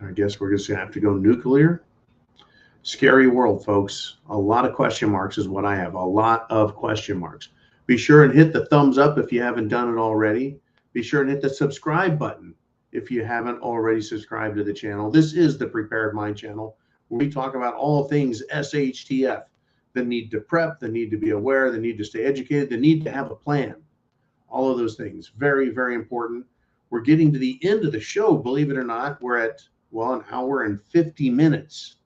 I guess we're just going to have to go nuclear. Scary world, folks. A lot of question marks is what I have. A lot of question marks. Be sure and hit the thumbs up if you haven't done it already. Be sure and hit the subscribe button if you haven't already subscribed to the channel. This is the Prepared Mind channel, where we talk about all things SHTF. The need to prep, the need to be aware, the need to stay educated, the need to have a plan. All of those things. Very, very important. We're getting to the end of the show, believe it or not. We're at, well, an hour and 50 minutes.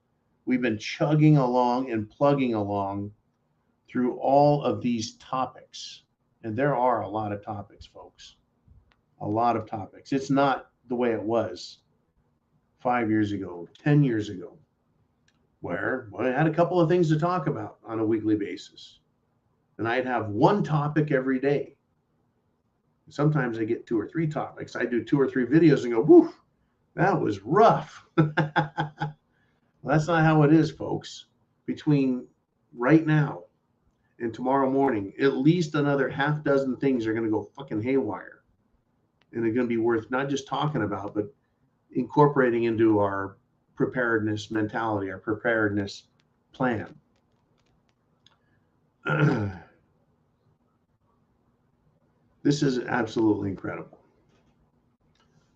We've been chugging along and plugging along through all of these topics. And there are a lot of topics, folks. A lot of topics. It's not the way it was 5 years ago, 10 years ago, where I had a couple of things to talk about on a weekly basis. And I'd have one topic every day. Sometimes I get 2 or 3 topics. I do 2 or 3 videos and go, whew, that was rough. Well, that's not how it is, folks. Between right now and tomorrow morning, at least another half dozen things are going to go fucking haywire. And they're going to be worth not just talking about, but incorporating into our preparedness mentality, our preparedness plan. This is absolutely incredible.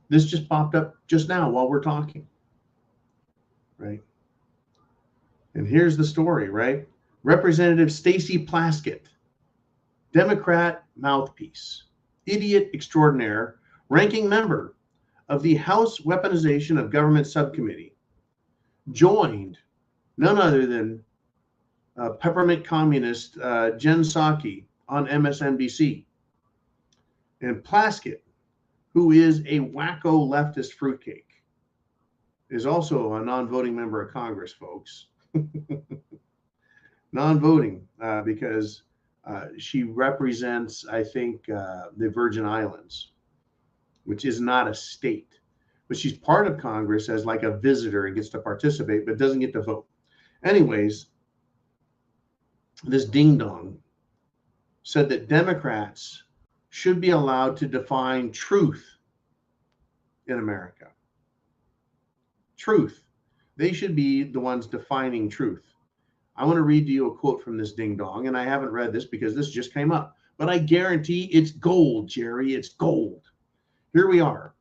This just popped up just now while we're talking, right? And here's the story, right? Representative Stacey Plaskett, Democrat mouthpiece, idiot extraordinaire, ranking member of the House Weaponization of Government Subcommittee, joined none other than peppermint communist Jen Psaki on MSNBC. And Plaskett, who is a wacko leftist fruitcake, is also a non-voting member of Congress, folks. Non-voting because she represents, I think, the Virgin Islands, which is not a state. But she's part of Congress as like a visitor and gets to participate, but doesn't get to vote. Anyways, this ding-dong said that Democrats should be allowed to define truth in America. Truth. They should be the ones defining truth. I want to read to you a quote from this ding-dong, and I haven't read this because this just came up, but I guarantee it's gold, Jerry. It's gold. Here we are.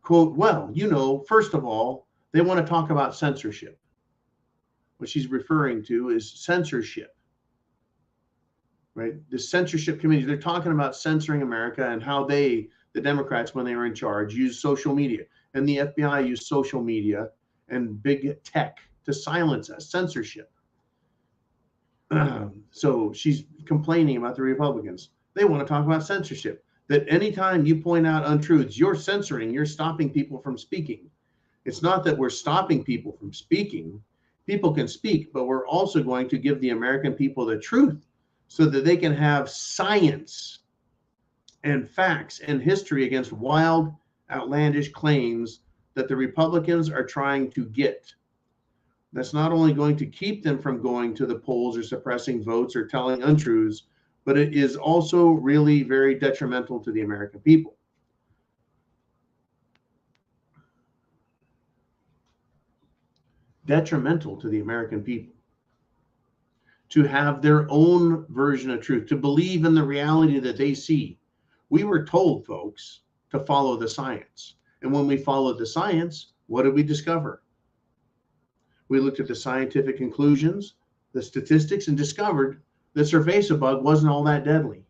Quote, well, you know, first of all, they want to talk about censorship. What she's referring to is censorship, right? The censorship committee, they're talking about censoring America and how they, the Democrats, when they were in charge, used social media. And the FBI used social media and big tech to silence us, censorship. So she's complaining about the Republicans. They want to talk about censorship. That anytime you point out untruths, you're censoring, you're stopping people from speaking. It's not that we're stopping people from speaking. People can speak, but we're also going to give the American people the truth so that they can have science and facts and history against wild, outlandish claims that the Republicans are trying to get. That's not only going to keep them from going to the polls or suppressing votes or telling untruths, but it is also really very detrimental to the American people. Detrimental to the American people to have their own version of truth, to believe in the reality that they see. We were told, folks, to follow the science. And when we followed the science, what did we discover? We looked at the scientific conclusions, the statistics, and discovered that cerveza bug wasn't all that deadly.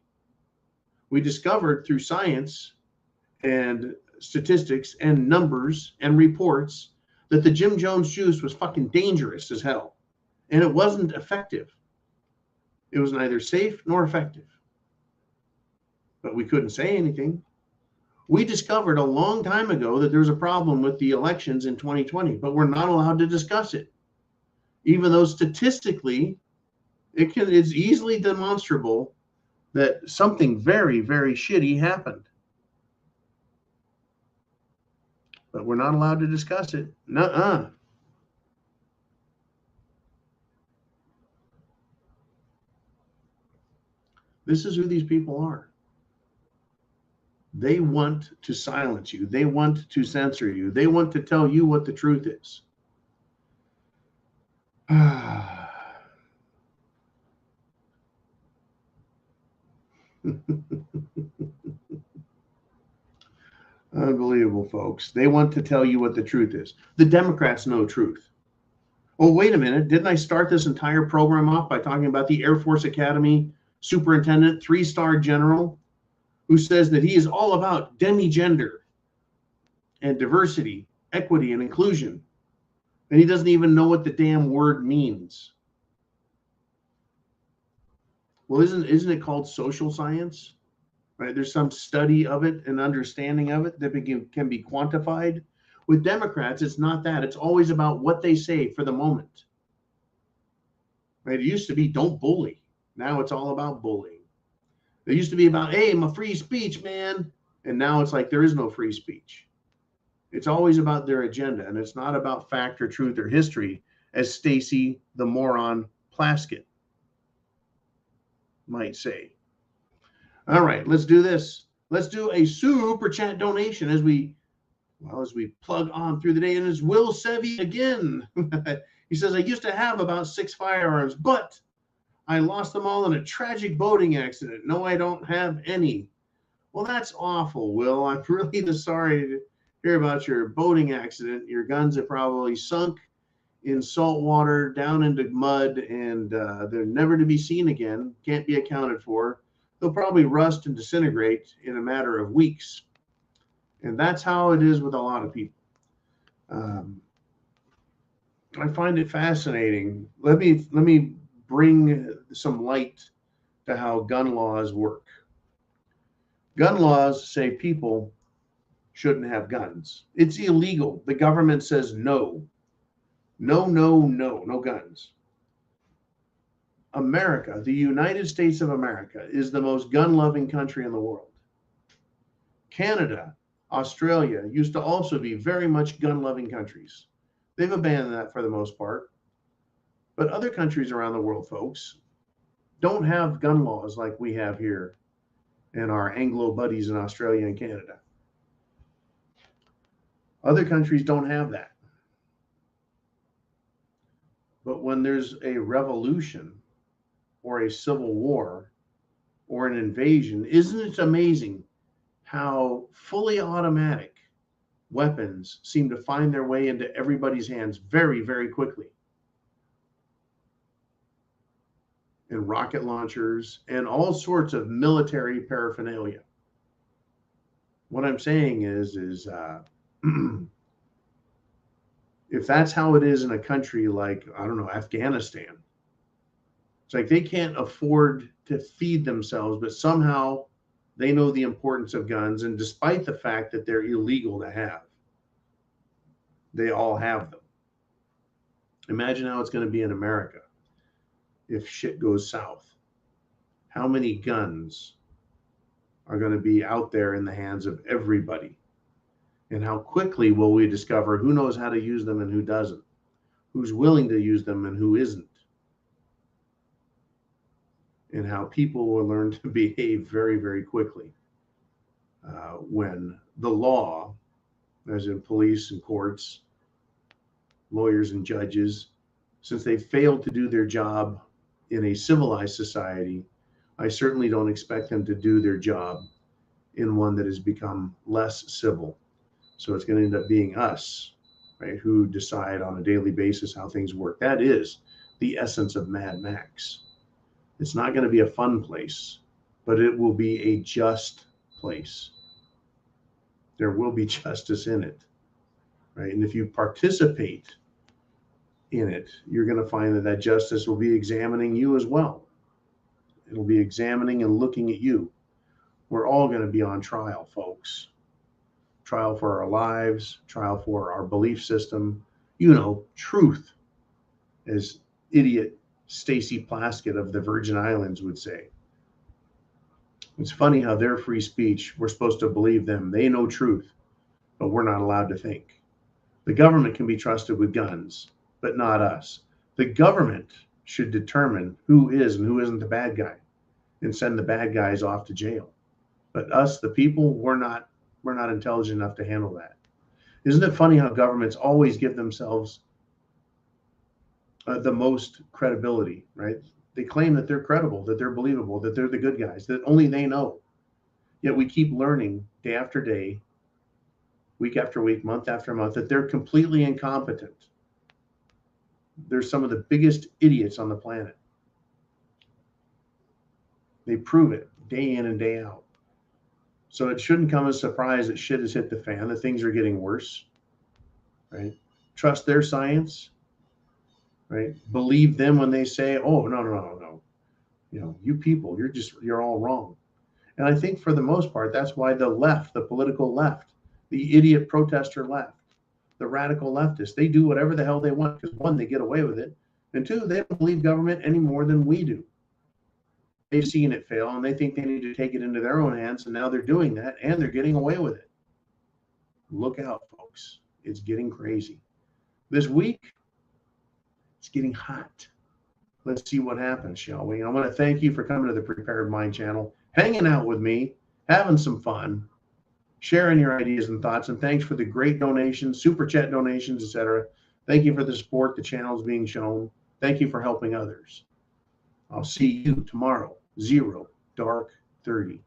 We discovered through science and statistics and numbers and reports that the Jim Jones juice was fucking dangerous as hell. And it wasn't effective. It was neither safe nor effective. But we couldn't say anything. We discovered a long time ago that there's a problem with the elections in 2020, but we're not allowed to discuss it. Even though statistically, it's easily demonstrable that something very, very shitty happened. But we're not allowed to discuss it. Nuh-uh. This is who these people are. They want to silence you. They want to censor you. They want to tell you what the truth is. Unbelievable, folks. They want to tell you what the truth is. The Democrats know truth. Oh, wait a minute. Didn't I start this entire program off by talking about the Air Force Academy superintendent, 3-star general, who says that he is all about demigender and diversity, equity, and inclusion. And he doesn't even know what the damn word means. Well, isn't it called social science? Right? There's some study of it and understanding of it that can be quantified. With Democrats, it's not that. It's always about what they say for the moment. Right? It used to be don't bully. Now it's all about bullying. It used to be about, hey, my free speech, man. And now it's like there is no free speech. It's always about their agenda, and it's not about fact or truth or history, as Stacy the moron Plaskett might say. All right, let's do this. Let's do a super chat donation as we plug on through the day. And it's Will Sevy again. He says, I used to have about 6 firearms, but I lost them all in a tragic boating accident. No, I don't have any. Well, that's awful, Will. I'm really sorry to hear about your boating accident. Your guns are probably sunk in salt water, down into mud, and they're never to be seen again. Can't be accounted for. They'll probably rust and disintegrate in a matter of weeks. And that's how it is with a lot of people. I find it fascinating. Let me bring some light to how gun laws work. Gun laws say people shouldn't have guns. It's illegal. The government says no. No, no, no, no guns. America, the United States of America, is the most gun-loving country in the world. Canada, Australia used to also be very much gun-loving countries. They've abandoned that for the most part. But other countries around the world, folks, don't have gun laws like we have here in our Anglo buddies in Australia and Canada. Other countries don't have that. But when there's a revolution or a civil war or an invasion, isn't it amazing how fully automatic weapons seem to find their way into everybody's hands very, very quickly? And rocket launchers and all sorts of military paraphernalia. What I'm saying is if that's how it is in a country like, I don't know, Afghanistan, it's like they can't afford to feed themselves, but somehow they know the importance of guns. And despite the fact that they're illegal to have, they all have them. Imagine how it's going to be in America if shit goes south. How many guns are going to be out there in the hands of everybody? And how quickly will we discover who knows how to use them and who doesn't? Who's willing to use them and who isn't? And how people will learn to behave very, very quickly when the law, as in police and courts, lawyers and judges, since they failed to do their job in a civilized society, I certainly don't expect them to do their job in one that has become less civil. So it's going to end up being us, right, who decide on a daily basis how things work. That is the essence of Mad Max. It's not going to be a fun place, but it will be a just place. There will be justice in it, right? And if you participate in it, you're going to find that that justice will be examining you as well. It'll be examining and looking at you. We're all going to be on trial, folks. Trial for our lives, trial for our belief system, truth, as idiot Stacy Plaskett of the Virgin Islands would say. It's funny how their free speech, we're supposed to believe them. They know truth, but we're not allowed to think. The government can be trusted with guns, but not us. The government should determine who is and who isn't the bad guy and send the bad guys off to jail. But us, the people, we're not intelligent enough to handle that. Isn't it funny how governments always give themselves the most credibility, right? They claim that they're credible, that they're believable, that they're the good guys, that only they know. Yet we keep learning day after day, week after week, month after month, that they're completely incompetent. They're some of the biggest idiots on the planet. They prove it day in and day out. So it shouldn't come as a surprise that shit has hit the fan, that things are getting worse, right? Trust their science, right? Believe them when they say, oh, no. You people, you're all wrong. And I think for the most part, that's why the left, the political left, the idiot protester left, the radical leftists, they do whatever the hell they want because one, they get away with it. And two, they don't believe government any more than we do. They've seen it fail and they think they need to take it into their own hands. And now they're doing that and they're getting away with it. Look out, folks. It's getting crazy. This week, it's getting hot. Let's see what happens, shall we? I want to thank you for coming to the Prepared Mind channel, hanging out with me, having some fun, sharing your ideas and thoughts. And thanks for the great donations, super chat donations, etc. Thank you for the support the channel's being shown. Thank you for helping others. I'll see you tomorrow, 0 dark 30.